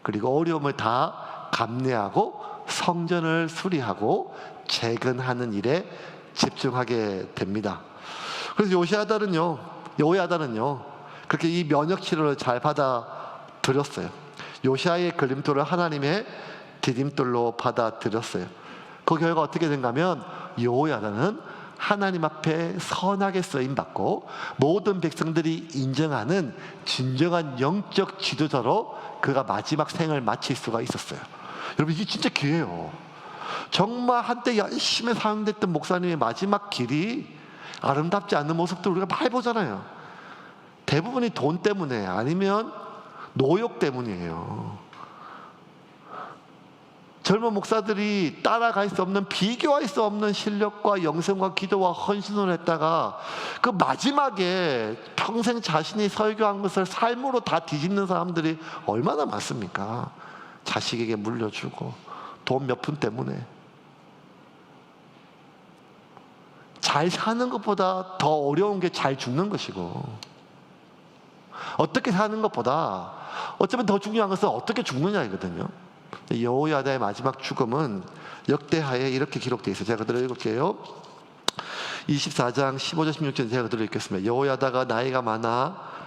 그리고 어려움을 다 감내하고 성전을 수리하고 재건하는 일에 집중하게 됩니다. 그래서 여호야다는요 그렇게 이 면역 치료를 잘 받아들였어요. 요시아의 걸림돌을 하나님의 디딤돌로 받아들였어요. 그 결과 어떻게 된가 하면 여호야다는 하나님 앞에 선하게 쓰임받고 모든 백성들이 인정하는 진정한 영적 지도자로 그가 마지막 생을 마칠 수가 있었어요. 여러분, 이게 진짜 기회예요. 정말 한때 열심히 사용됐던 목사님의 마지막 길이 아름답지 않은 모습도 우리가 많이 보잖아요. 대부분이 돈 때문에, 아니면 노역 때문이에요. 젊은 목사들이 따라갈 수 없는, 비교할 수 없는 실력과 영성과 기도와 헌신을 했다가 그 마지막에 평생 자신이 설교한 것을 삶으로 다 뒤집는 사람들이 얼마나 많습니까? 자식에게 물려주고 돈 몇 푼 때문에. 잘 사는 것보다 더 어려운 게 잘 죽는 것이고, 어떻게 사는 것보다 어쩌면 더 중요한 것은 어떻게 죽느냐이거든요. 여호야다의 마지막 죽음은 역대하에 이렇게 기록되어 있어요. 제가 그대로 읽을게요. 24장 15절 16절 제가 그대로 읽겠습니다. 여호야다가 나이가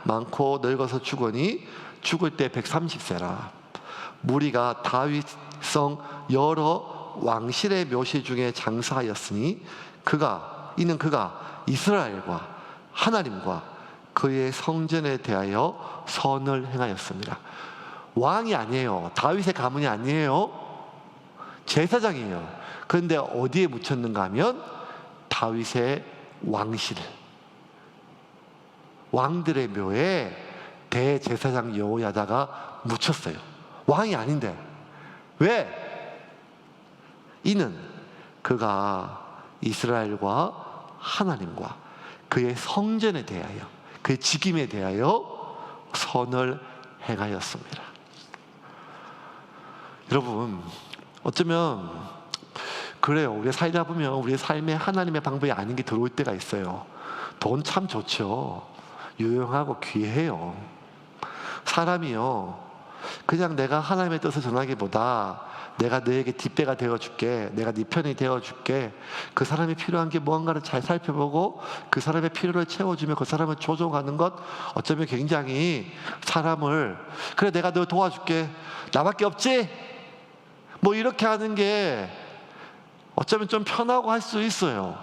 많고 늙어서 죽으니 죽을 때 130세라. 무리가 다윗성 여러 왕실의 묘실 중에 장사하였으니 이는 그가 이스라엘과 하나님과 그의 성전에 대하여 선을 행하였습니다. 왕이 아니에요. 다윗의 가문이 아니에요. 제사장이에요. 그런데 어디에 묻혔는가 하면 다윗의 왕실, 왕들의 묘에 대제사장 여호야다가 묻혔어요. 왕이 아닌데. 왜? 이는 그가 이스라엘과 하나님과 그의 성전에 대하여, 그의 직임에 대하여 선을 행하였습니다. 여러분, 어쩌면 그래요. 우리가 살다 보면 우리의 삶에 하나님의 방법이 아닌 게 들어올 때가 있어요. 돈 참 좋죠. 유용하고 귀해요. 사람이요, 그냥 내가 하나님의 뜻을 전하기보다 내가 너에게 뒷배가 되어줄게, 내가 네 편이 되어줄게, 그 사람이 필요한 게 무언가를 잘 살펴보고 그 사람의 필요를 채워주며 그 사람을 조종하는 것, 어쩌면 굉장히 사람을, 그래 내가 너 도와줄게, 나밖에 없지? 뭐 이렇게 하는 게 어쩌면 좀 편하고 할 수 있어요.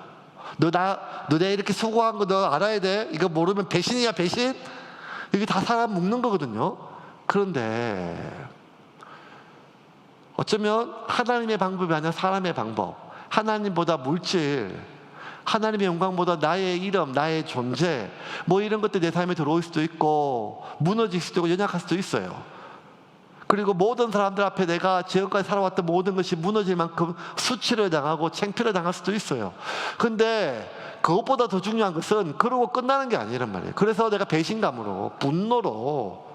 너 내가 이렇게 수고한 거 너 알아야 돼. 이거 모르면 배신이야, 배신. 이게 다 사람 묶는 거거든요. 그런데 어쩌면 하나님의 방법이 아니라 사람의 방법, 하나님보다 물질, 하나님의 영광보다 나의 이름, 나의 존재, 뭐 이런 것들 내 삶에 들어올 수도 있고 무너질 수도 있고 연약할 수도 있어요. 그리고 모든 사람들 앞에 내가 지금까지 살아왔던 모든 것이 무너질 만큼 수치를 당하고 창피를 당할 수도 있어요. 근데 그것보다 더 중요한 것은 그러고 끝나는 게 아니란 말이에요. 그래서 내가 배신감으로, 분노로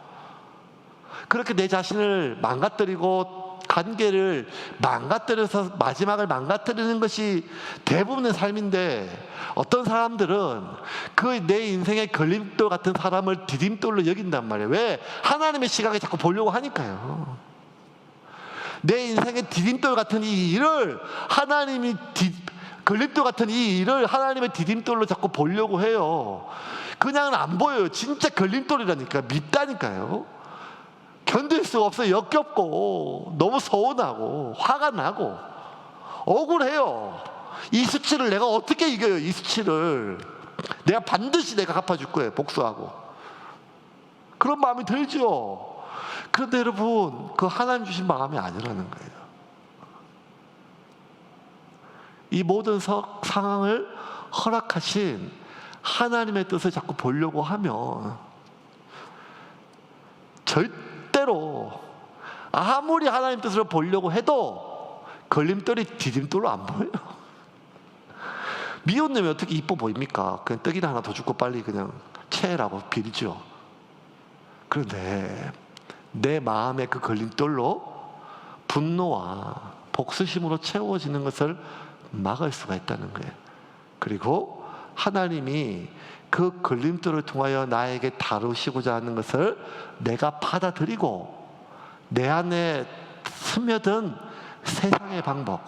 그렇게 내 자신을 망가뜨리고 관계를 망가뜨려서 마지막을 망가뜨리는 것이 대부분의 삶인데, 어떤 사람들은 그 내 인생의 걸림돌 같은 사람을 디딤돌로 여긴단 말이에요. 왜? 하나님의 시각에 자꾸 보려고 하니까요. 내 인생의 디딤돌 같은 이 일을 하나님이 걸림돌 같은 이 일을 하나님의 디딤돌로 자꾸 보려고 해요. 그냥은 안 보여요. 진짜 걸림돌이라니까. 밉다니까요. 견딜 수가 없어요. 역겹고 너무 서운하고 화가 나고 억울해요. 이 수치를 내가 어떻게 이겨요? 이 수치를 내가 반드시 내가 갚아줄 거예요. 복수하고. 그런 마음이 들죠. 그런데 여러분, 그 하나님 주신 마음이 아니라는 거예요. 이 모든 상황을 허락하신 하나님의 뜻을 자꾸 보려고 하면 절대로 아무리 하나님 뜻을 보려고 해도 걸림돌이 디딤돌로 안 보여요. 미운 놈이 어떻게 이뻐 보입니까? 그냥 떡이나 하나 더 주고 빨리 그냥 채라고 빌죠. 그런데 내 마음의 그 걸림돌로 분노와 복수심으로 채워지는 것을 막을 수가 있다는 거예요. 그리고 하나님이 그 걸림돌을 통하여 나에게 다루시고자 하는 것을 내가 받아들이고 내 안에 스며든 세상의 방법,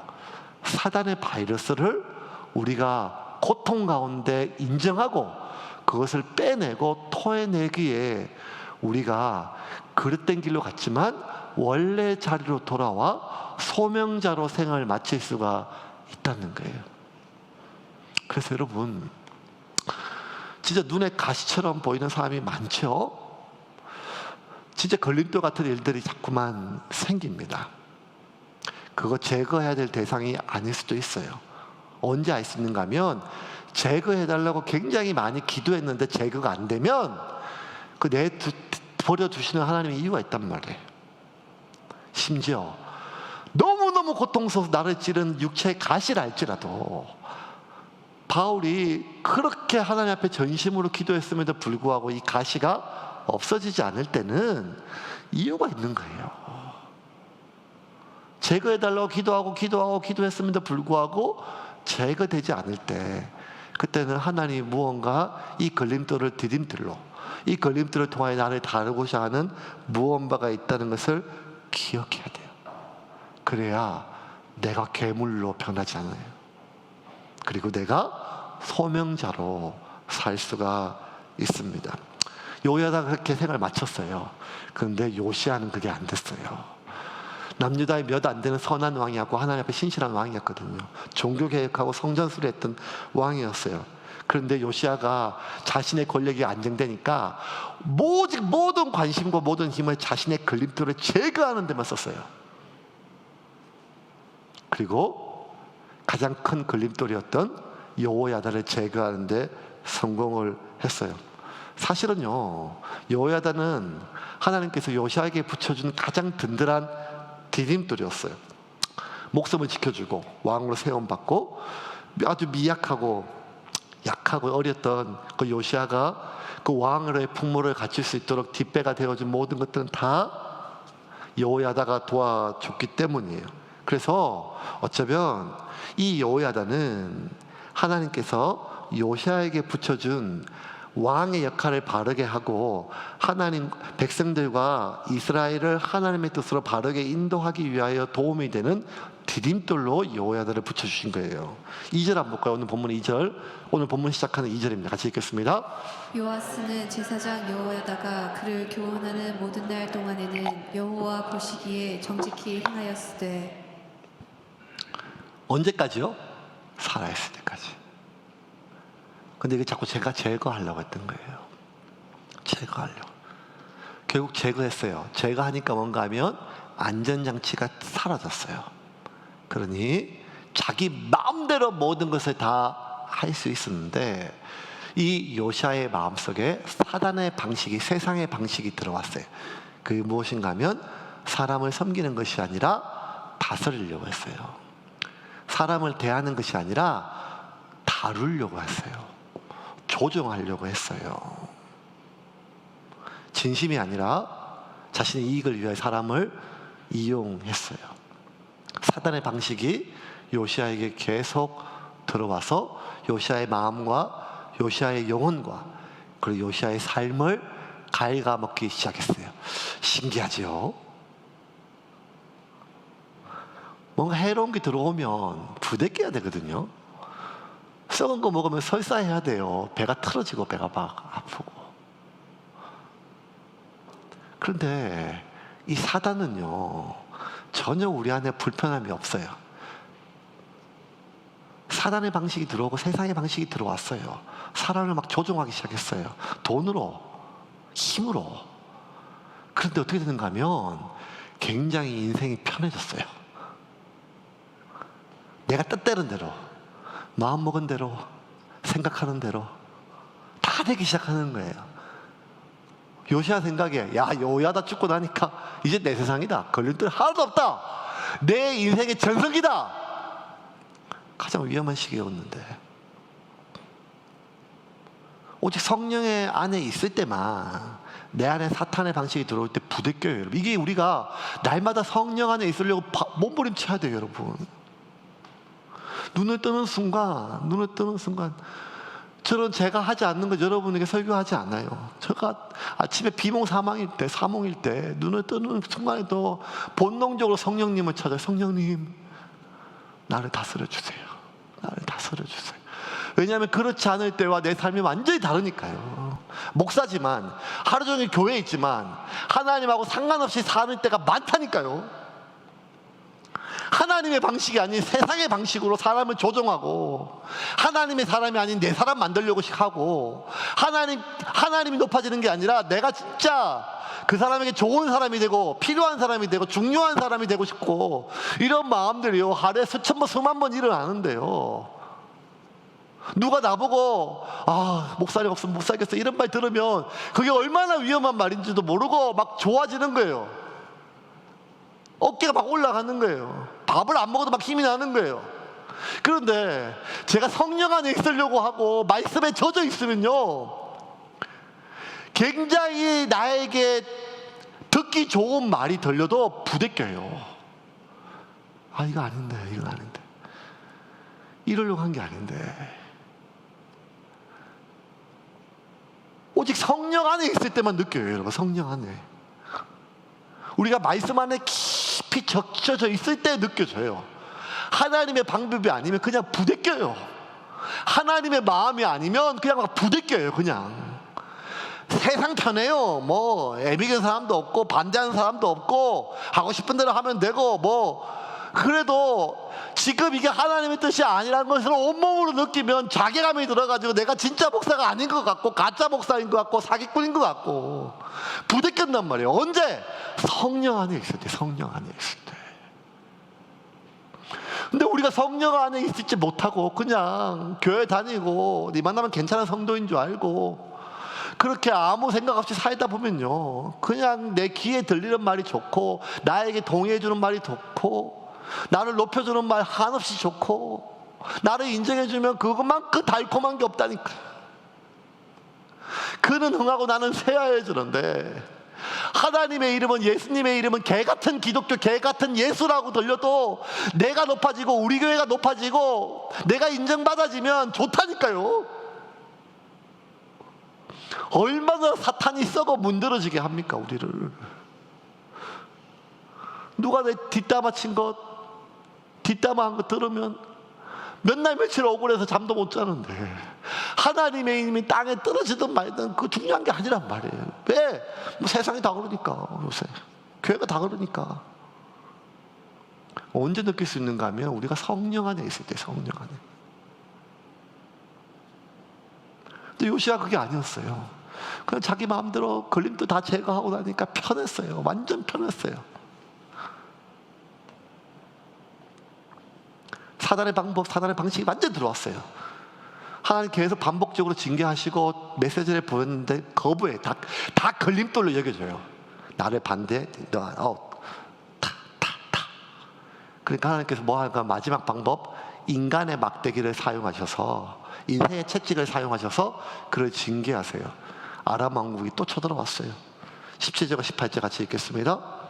사단의 바이러스를 우리가 고통 가운데 인정하고 그것을 빼내고 토해내기에 우리가 그릇된 길로 갔지만 원래 자리로 돌아와 소명자로 생을 마칠 수가 있다는 거예요. 그래서 여러분, 진짜 눈에 가시처럼 보이는 사람이 많죠? 진짜 걸림돌 같은 일들이 자꾸만 생깁니다. 그거 제거해야 될 대상이 아닐 수도 있어요. 언제 알 수 있는가 하면 제거해달라고 굉장히 많이 기도했는데 제거가 안 되면 그 버려두시는 하나님의 이유가 있단 말이에요. 심지어 너무너무 고통스러워서 나를 찌른 육체의 가시를 알지라도 바울이 그렇게 하나님 앞에 전심으로 기도했음에도 불구하고 이 가시가 없어지지 않을 때는 이유가 있는 거예요. 제거해달라고 기도했음에도 불구하고 제거되지 않을 때 그때는 하나님이 무언가 이 걸림돌을 디딤돌로 이 걸림돌을 통하여 나를 다루고자 하는 무언가가 있다는 것을 기억해야 돼요. 그래야 내가 괴물로 변하지 않아요. 그리고 내가 소명자로 살 수가 있습니다. 요야다가 그렇게 생을 마쳤어요. 그런데 요시아는 그게 안 됐어요. 남유다의 몇 안 되는 선한 왕이었고 하나님 앞에 신실한 왕이었거든요. 종교개혁하고 성전수를 했던 왕이었어요. 그런데 요시아가 자신의 권력이 안정되니까 모든 관심과 모든 힘을 자신의 걸림돌을 제거하는 데만 썼어요. 그리고 가장 큰 걸림돌이었던 여호야다를 제거하는 데 성공을 했어요. 사실은요, 여호야다는 하나님께서 요시아에게 붙여준 가장 든든한 디딤돌이었어요. 목숨을 지켜주고 왕으로 세움받고 아주 미약하고 약하고 어렸던 그 요시아가 그 왕으로의 풍모를 갖출 수 있도록 뒷배가 되어준 모든 것들은 다 여호야다가 도와줬기 때문이에요. 그래서 어쩌면 이 여호야다는 하나님께서 요시아에게 붙여준 왕의 역할을 바르게 하고 하나님 백성들과 이스라엘을 하나님의 뜻으로 바르게 인도하기 위하여 도움이 되는 디딤돌로 여호야다를 붙여주신 거예요. 2절 한번 볼까요? 오늘 본문 2절, 오늘 본문 시작하는 2절입니다. 같이 읽겠습니다. 요아스는 제사장 여호야다가 그를 교훈하는 모든 날 동안에는 여호와 보시기에 정직히 행하였으되. 언제까지요? 살아있을 때까지. 근데 이게 자꾸 제가 제거하려고 했던 거예요. 제거하려고. 결국 제거했어요. 제거하니까 뭔가 하면 안전장치가 사라졌어요. 그러니 자기 마음대로 모든 것을 다 할 수 있었는데 이 요시아의 마음속에 사단의 방식이, 세상의 방식이 들어왔어요. 그게 무엇인가 하면 사람을 섬기는 것이 아니라 다스리려고 했어요. 사람을 대하는 것이 아니라 다루려고 했어요. 조종하려고 했어요. 진심이 아니라 자신의 이익을 위해 사람을 이용했어요. 사단의 방식이 요시아에게 계속 들어와서 요시아의 마음과 요시아의 영혼과 그리고 요시아의 삶을 갉아먹기 시작했어요. 신기하죠? 뭔가 해로운 게 들어오면 부대껴야 되거든요. 썩은 거 먹으면 설사해야 돼요. 배가 틀어지고 배가 막 아프고. 그런데 이 사단은요, 전혀 우리 안에 불편함이 없어요. 사단의 방식이 들어오고 세상의 방식이 들어왔어요. 사람을 막 조종하기 시작했어요. 돈으로, 힘으로. 그런데 어떻게 되는가 하면 굉장히 인생이 편해졌어요. 내가 뜻대로 대로, 마음먹은 대로, 생각하는 대로 다 되기 시작하는 거예요. 요시야 생각에, 야, 요야다 죽고 나니까 이제 내 세상이다. 걸림돌 하나도 없다. 내 인생의 전성기다. 가장 위험한 시기였는데, 오직 성령의 안에 있을 때만 내 안에 사탄의 방식이 들어올 때 부대껴요, 여러분. 이게 우리가 날마다 성령 안에 있으려고 몸부림쳐야 돼요, 여러분. 눈을 뜨는 순간, 저는 제가 하지 않는 거 여러분에게 설교하지 않아요. 제가 아침에 비몽사몽일 때 눈을 뜨는 순간에도 본능적으로 성령님을 찾아요. 성령님, 나를 다스려 주세요. 나를 다스려 주세요. 왜냐하면 그렇지 않을 때와 내 삶이 완전히 다르니까요. 목사지만, 하루 종일 교회에 있지만 하나님하고 상관없이 사는 때가 많다니까요. 하나님의 방식이 아닌 세상의 방식으로 사람을 조종하고, 하나님의 사람이 아닌 내 사람 만들려고 하고, 하나님이 높아지는 게 아니라 내가 진짜 그 사람에게 좋은 사람이 되고 필요한 사람이 되고 중요한 사람이 되고 싶고, 이런 마음들이요 하루에 수천 번 수만 번 일어나는데요, 누가 나보고 목사님 없으면 못 살겠어 이런 말 들으면 그게 얼마나 위험한 말인지도 모르고 막 좋아지는 거예요. 어깨가 막 올라가는 거예요. 밥을 안 먹어도 막 힘이 나는 거예요. 그런데 제가 성령 안에 있으려고 하고 말씀에 젖어 있으면요, 굉장히 나에게 듣기 좋은 말이 들려도 부대껴요. 이거 아닌데, 이건 아닌데, 이러려고 한 게 아닌데. 오직 성령 안에 있을 때만 느껴요, 여러분. 성령 안에 우리가 말씀 안에 깊이 적셔져 있을 때 느껴져요. 하나님의 방법이 아니면 그냥 부대껴요. 하나님의 마음이 아니면 그냥 막 부대껴요. 그냥 세상 편해요. 뭐 애비는 사람도 없고 반대하는 사람도 없고 하고 싶은 대로 하면 되고, 뭐 그래도 지금 이게 하나님의 뜻이 아니라는 것을 온몸으로 느끼면 자괴감이 들어가지고 내가 진짜 목사가 아닌 것 같고 가짜 목사인 것 같고 사기꾼인 것 같고 부대꼈단 말이에요. 언제? 성령 안에 있을 때. 성령 안에 있을 때. 근데 우리가 성령 안에 있지 못하고 그냥 교회 다니고 네 만나면 괜찮은 성도인 줄 알고 그렇게 아무 생각 없이 살다 보면요, 그냥 내 귀에 들리는 말이 좋고 나에게 동의해 주는 말이 좋고 나를 높여주는 말 한없이 좋고 나를 인정해주면 그것만큼 달콤한 게 없다니까. 그는 흥하고 나는 쇠하여지는데, 하나님의 이름은, 예수님의 이름은 개같은 기독교, 개같은 예수라고 들려도 내가 높아지고 우리 교회가 높아지고 내가 인정받아지면 좋다니까요. 얼마나 사탄이 썩어 문드러지게 합니까, 우리를. 누가 내 뒷담화 친 것, 뒷담화한 거 들으면 몇 날 며칠 억울해서 잠도 못 자는데, 하나님의 이름이 땅에 떨어지든 말든 그 중요한 게 아니란 말이에요. 왜? 뭐 세상이 다 그러니까, 요새 교회가 다 그러니까. 언제 느낄 수 있는가 하면 우리가 성령 안에 있을 때. 성령 안에. 근데 요시야 그게 아니었어요. 그냥 자기 마음대로 걸림도 다 제거하고 나니까 편했어요. 완전 편했어요. 사단의 방법, 사단의 방식이 완전 들어왔어요. 하나님 계속 반복적으로 징계하시고 메시지를 보냈는데 거부해. 다 걸림돌로 여겨져요. 나를 반대, 그러니까 하나님께서 뭐 할까? 마지막 방법, 인간의 막대기를 사용하셔서, 인생의 채찍을 사용하셔서 그를 징계하세요. 아람 왕국이 또 쳐들어왔어요. 17절과 18절 같이 읽겠습니다.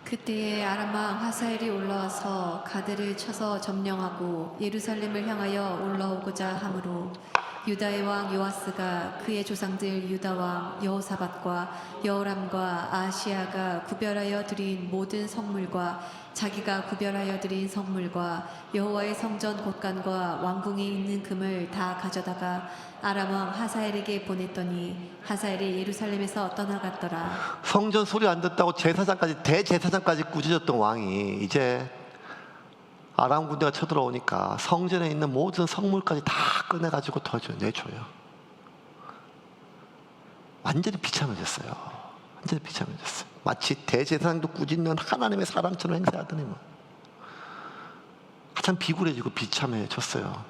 그때에 아람 왕 하사엘이 올라와서 가드를 쳐서 점령하고 예루살렘을 향하여 올라오고자 하므로 유다의 왕 요아스가 그의 조상들 유다 왕 여호사밧과 여호람과 아시아가 구별하여 드린 모든 성물과 자기가 구별하여 드린 성물과 여호와의 성전 곳간과 왕궁에 있는 금을 다 가져다가 아람 왕 하사엘에게 보냈더니 하사엘이 예루살렘에서 떠나갔더라. 성전 소리 안 듣다고 제사장까지 대제사장까지 꾸짖었던 왕이 이제 아람 군대가 쳐들어오니까 성전에 있는 모든 성물까지 다 꺼내가지고 내줘요. 완전히 비참해졌어요. 완전히 비참해졌어요. 마치 대제사장도 꾸짖는 하나님의 사람처럼 행세하더니 뭐. 가장 비굴해지고 비참해졌어요.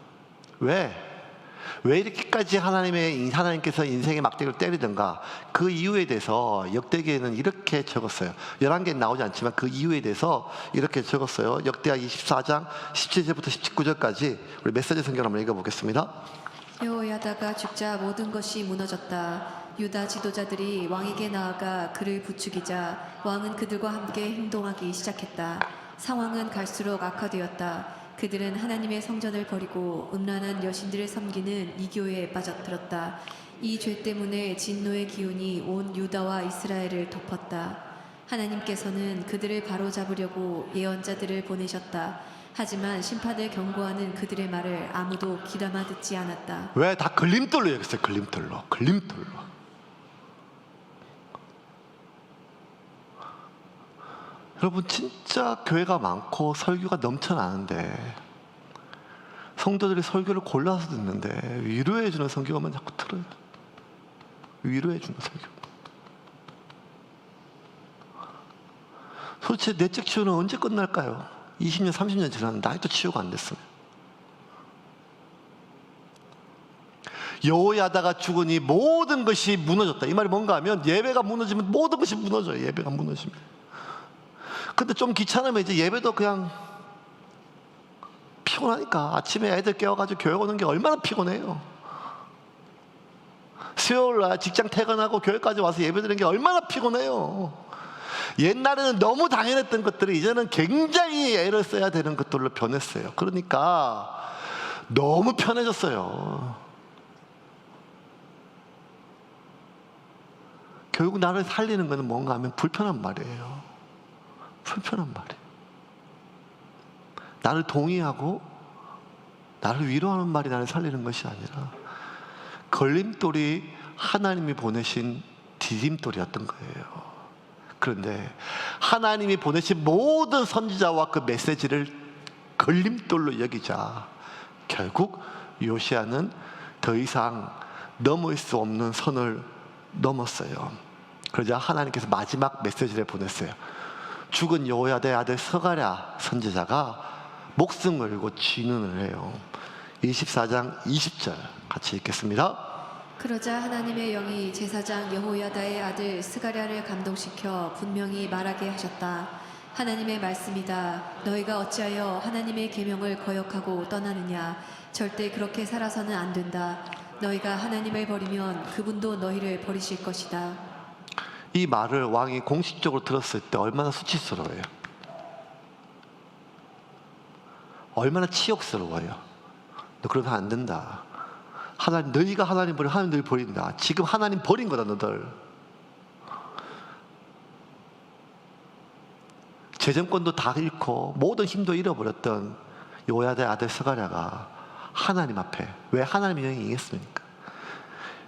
왜 이렇게까지 하나님께서 인생의 막대기를 때리던가? 그 이유에 대해서 역대기에는 이렇게 적었어요. 11개는 나오지 않지만 그 이유에 대해서 이렇게 적었어요. 역대하 24장 17절부터 19절까지 우리 메시지 성경 한번 읽어보겠습니다. 여호야다가 죽자 모든 것이 무너졌다. 유다 지도자들이 왕에게 나아가 그를 부추기자 왕은 그들과 함께 행동하기 시작했다. 상황은 갈수록 악화되었다. 그들은 하나님의 성전을 버리고 음란한 여신들을 섬기는 이교에 빠져들었다. 이 죄 때문에 진노의 기운이 온 유다와 이스라엘을 덮었다. 하나님께서는 그들을 바로잡으려고 예언자들을 보내셨다. 하지만 심판을 경고하는 그들의 말을 아무도 귀담아 듣지 않았다. 왜? 다 걸림돌로 얘기했어요. 걸림돌로. 여러분, 진짜 교회가 많고 설교가 넘쳐나는데 성도들이 설교를 골라서 듣는데 위로해주는 설교만 자꾸 틀어요. 위로해주는 설교. 도대체 내적 치유는 언제 끝날까요? 20년, 30년 지났는데 아직도 치유가 안 됐어요. 여호야다가 죽으니 모든 것이 무너졌다. 이 말이 뭔가 하면 예배가 무너지면 모든 것이 무너져요. 예배가 무너지면. 근데 좀 귀찮으면 이제 예배도 그냥 피곤하니까 아침에 애들 깨워가지고 교회 오는 게 얼마나 피곤해요. 수요일날 직장 퇴근하고 교회까지 와서 예배 드리는 게 얼마나 피곤해요. 옛날에는 너무 당연했던 것들이 이제는 굉장히 애를 써야 되는 것들로 변했어요. 그러니까 너무 편해졌어요. 결국 나를 살리는 것은 뭔가 하면 불편한 말이에요. 불편한 말이에요. 나를 동의하고 나를 위로하는 말이 나를 살리는 것이 아니라 걸림돌이 하나님이 보내신 디딤돌이었던 거예요. 그런데 하나님이 보내신 모든 선지자와 그 메시지를 걸림돌로 여기자 결국 요시야는 더 이상 넘을 수 없는 선을 넘었어요. 그러자 하나님께서 마지막 메시지를 보냈어요. 죽은 여호야다의 아들 스가랴 선지자가 목숨 걸고 진언을 해요. 24장 20절 같이 읽겠습니다. 그러자 하나님의 영이 제사장 여호야다의 아들 스가랴를 감동시켜 분명히 말하게 하셨다. 하나님의 말씀이다. 너희가 어찌하여 하나님의 계명을 거역하고 떠나느냐. 절대 그렇게 살아서는 안 된다. 너희가 하나님을 버리면 그분도 너희를 버리실 것이다. 이 말을 왕이 공식적으로 들었을 때 얼마나 수치스러워요. 얼마나 치욕스러워요. 너 그러면 안 된다. 하나님, 너희가 하나님 버리면 하나님 너희 버린다. 지금 하나님 버린 거다 너들. 재정권도 다 잃고 모든 힘도 잃어버렸던 여호야다의 아들 스가랴가 하나님 앞에 왜 하나님의 영이 임했습니까?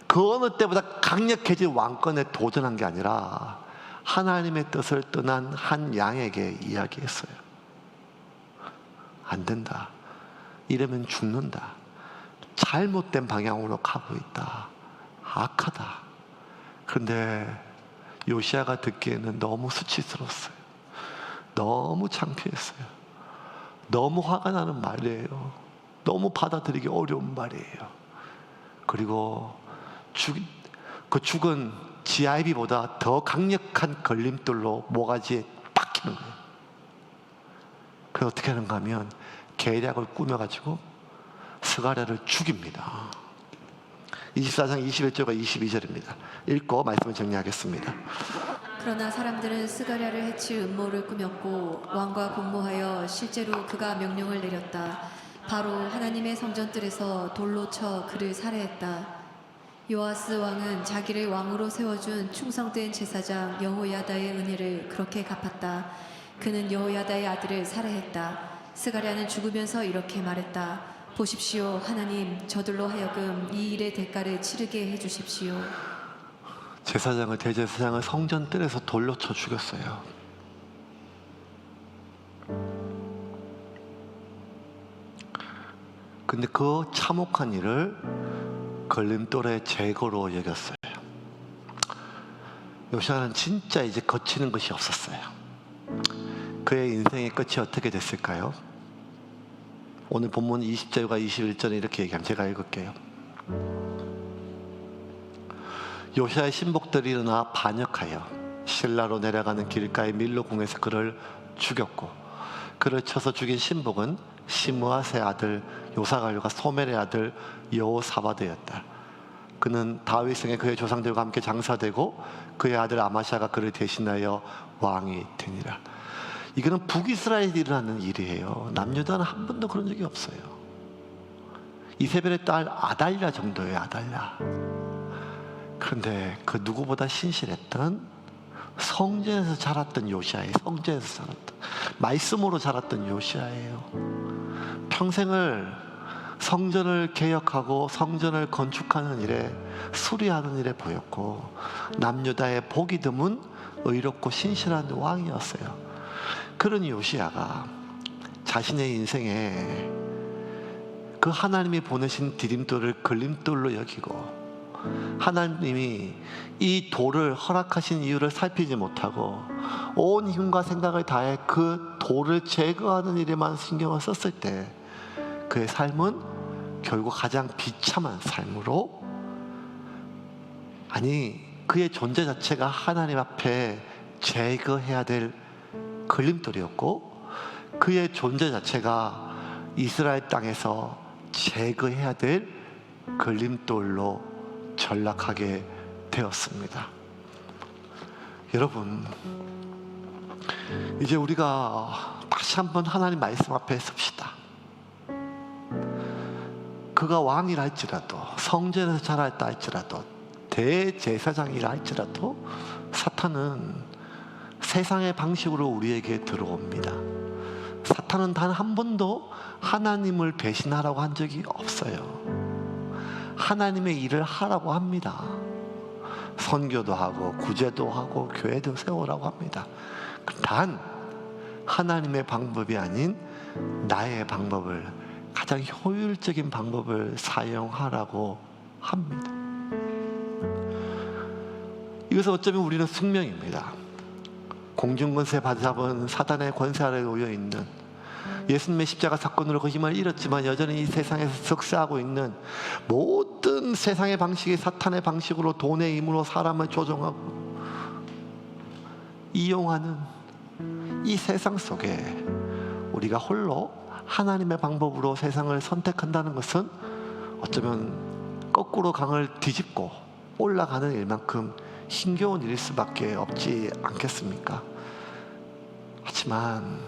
그 어느 때보다 강력해진 왕권에 도전한 게 아니라 하나님의 뜻을 떠난 한 양에게 이야기했어요. 안 된다. 이러면 죽는다. 잘못된 방향으로 가고 있다. 악하다. 그런데 요시야가 듣기에는 너무 수치스러웠어요. 너무 창피했어요. 너무 화가 나는 말이에요. 너무 받아들이기 어려운 말이에요. 그리고 그 죽은 GIB보다 더 강력한 걸림돌로 모가지에 박히는 거예요. 그래서 어떻게 하는가 하면 계략을 꾸며가지고 스가랴를 죽입니다. 24장 21절과 22절입니다. 읽고 말씀을 정리하겠습니다. 그러나 사람들은 스가랴를 해칠 음모를 꾸몄고 왕과 공모하여 실제로 그가 명령을 내렸다. 바로 하나님의 성전뜰에서 돌로 쳐 그를 살해했다. 요아스 왕은 자기를 왕으로 세워준 충성된 제사장 여호야다의 은혜를 그렇게 갚았다. 그는 여호야다의 아들을 살해했다. 스가랴는 죽으면서 이렇게 말했다. 보십시오, 하나님, 저들로 하여금 이 일의 대가를 치르게 해주십시오. 제사장을, 대제사장을 성전 뜰에서 돌로 쳐 죽였어요. 근데 그 참혹한 일을 걸림돌의 제거로 여겼어요. 요시야는 진짜 이제 거치는 것이 없었어요. 그의 인생의 끝이 어떻게 됐을까요? 오늘 본문 20절과 21절에 이렇게 얘기합니다. 제가 읽을게요. 요시야의 신복들이 일어나 반역하여 실라로 내려가는 길가의 밀로 궁에서 그를 죽였고, 그를 쳐서 죽인 신복은 시므아스의 아들 요사갈과 소멜의 아들 여호사바드였다. 그는 다윗성에 그의 조상들과 함께 장사되고 그의 아들 아마샤가 그를 대신하여 왕이 되니라. 이거는 북이스라엘이 일어나는 일이에요. 남유다는 한 번도 그런 적이 없어요. 이세벨의 딸 아달랴 정도예요. 아달랴. 그런데 그 누구보다 신실했던, 성전에서 자랐던 요시야예요. 성전에서 자랐던, 말씀으로 자랐던 요시야예요. 평생을 성전을 개혁하고 성전을 건축하는 일에, 수리하는 일에 보였고, 남유다의 복이 드문 의롭고 신실한 왕이었어요. 그런 요시야가 자신의 인생에 그 하나님이 보내신 디딤돌을 걸림돌로 여기고, 하나님이 이 돌을 허락하신 이유를 살피지 못하고 온 힘과 생각을 다해 그 돌을 제거하는 일에만 신경을 썼을 때, 그의 삶은 결국 가장 비참한 삶으로, 아니 그의 존재 자체가 하나님 앞에 제거해야 될 걸림돌이었고, 그의 존재 자체가 이스라엘 땅에서 제거해야 될 걸림돌로 전락하게 되었습니다. 여러분, 이제 우리가 다시 한번 하나님 말씀 앞에 섭시다. 그가 왕이라 할지라도, 성전에서 자랐다 할지라도, 대제사장이라 할지라도, 사탄은 세상의 방식으로 우리에게 들어옵니다. 사탄은 단 한 번도 하나님을 배신하라고 한 적이 없어요. 하나님의 일을 하라고 합니다. 선교도 하고 구제도 하고 교회도 세우라고 합니다. 단 하나님의 방법이 아닌 나의 방법을, 가장 효율적인 방법을 사용하라고 합니다. 이것은 어쩌면 우리는 숙명입니다. 공중권세 받아잡은 사단의 권세 아래 놓여 있는, 예수님의 십자가 사건으로 그 힘을 잃었지만 여전히 이 세상에서 석세하고 있는 모든 세상의 방식이 사탄의 방식으로, 돈의 힘으로 사람을 조종하고 이용하는 이 세상 속에 우리가 홀로 하나님의 방법으로 세상을 선택한다는 것은 어쩌면 거꾸로 강을 뒤집고 올라가는 일만큼 힘겨운 일일 수밖에 없지 않겠습니까? 하지만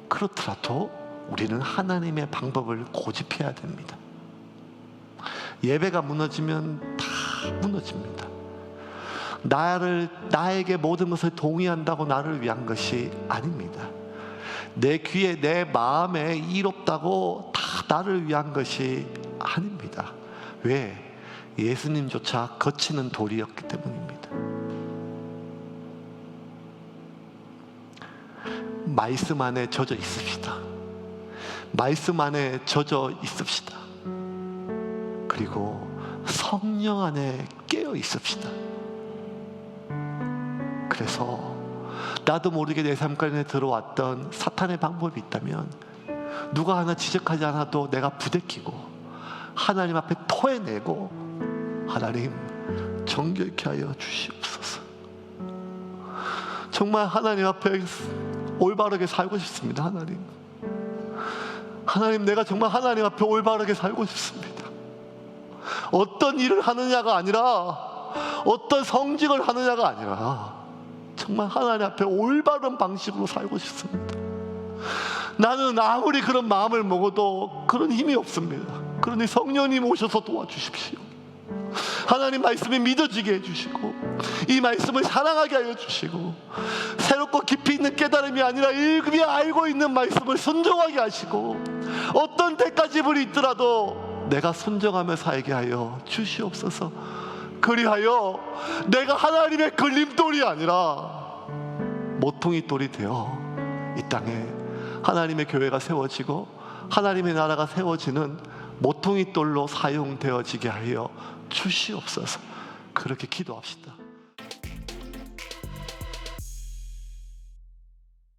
그렇더라도 우리는 하나님의 방법을 고집해야 됩니다. 예배가 무너지면 다 무너집니다. 나에게 모든 것을 동의한다고 나를 위한 것이 아닙니다. 내 귀에, 내 마음에 이롭다고 다 나를 위한 것이 아닙니다. 왜? 예수님조차 거치는 돌이었기 때문입니다. 말씀 안에 젖어 있읍시다. 말씀 안에 젖어 있읍시다. 그리고 성령 안에 깨어 있읍시다. 그래서 나도 모르게 내 삶 가운데 들어왔던 사탄의 방법이 있다면, 누가 하나 지적하지 않아도 내가 부대끼고 하나님 앞에 토해내고, 하나님 정결케 하여 주시옵소서. 정말 하나님 앞에 올바르게 살고 싶습니다. 하나님, 내가 정말 하나님 앞에 올바르게 살고 싶습니다. 어떤 일을 하느냐가 아니라, 어떤 성직을 하느냐가 아니라, 정말 하나님 앞에 올바른 방식으로 살고 싶습니다. 나는 아무리 그런 마음을 먹어도 그런 힘이 없습니다. 그러니 성령님 오셔서 도와주십시오. 하나님 말씀이 믿어지게 해주시고 이 말씀을 사랑하게 하여 주시고 새롭고 깊이 있는 깨달음이 아니라 이미 알고 있는 말씀을 순종하게 하시고 어떤 때까지 있더라도 내가 순종하며 살게 하여 주시옵소서. 그리하여 내가 하나님의 걸림돌이 아니라 모퉁이 돌이 되어 이 땅에 하나님의 교회가 세워지고 하나님의 나라가 세워지는 모퉁이 돌로 사용되어지게 하여 주시옵소서. 그렇게 기도합시다.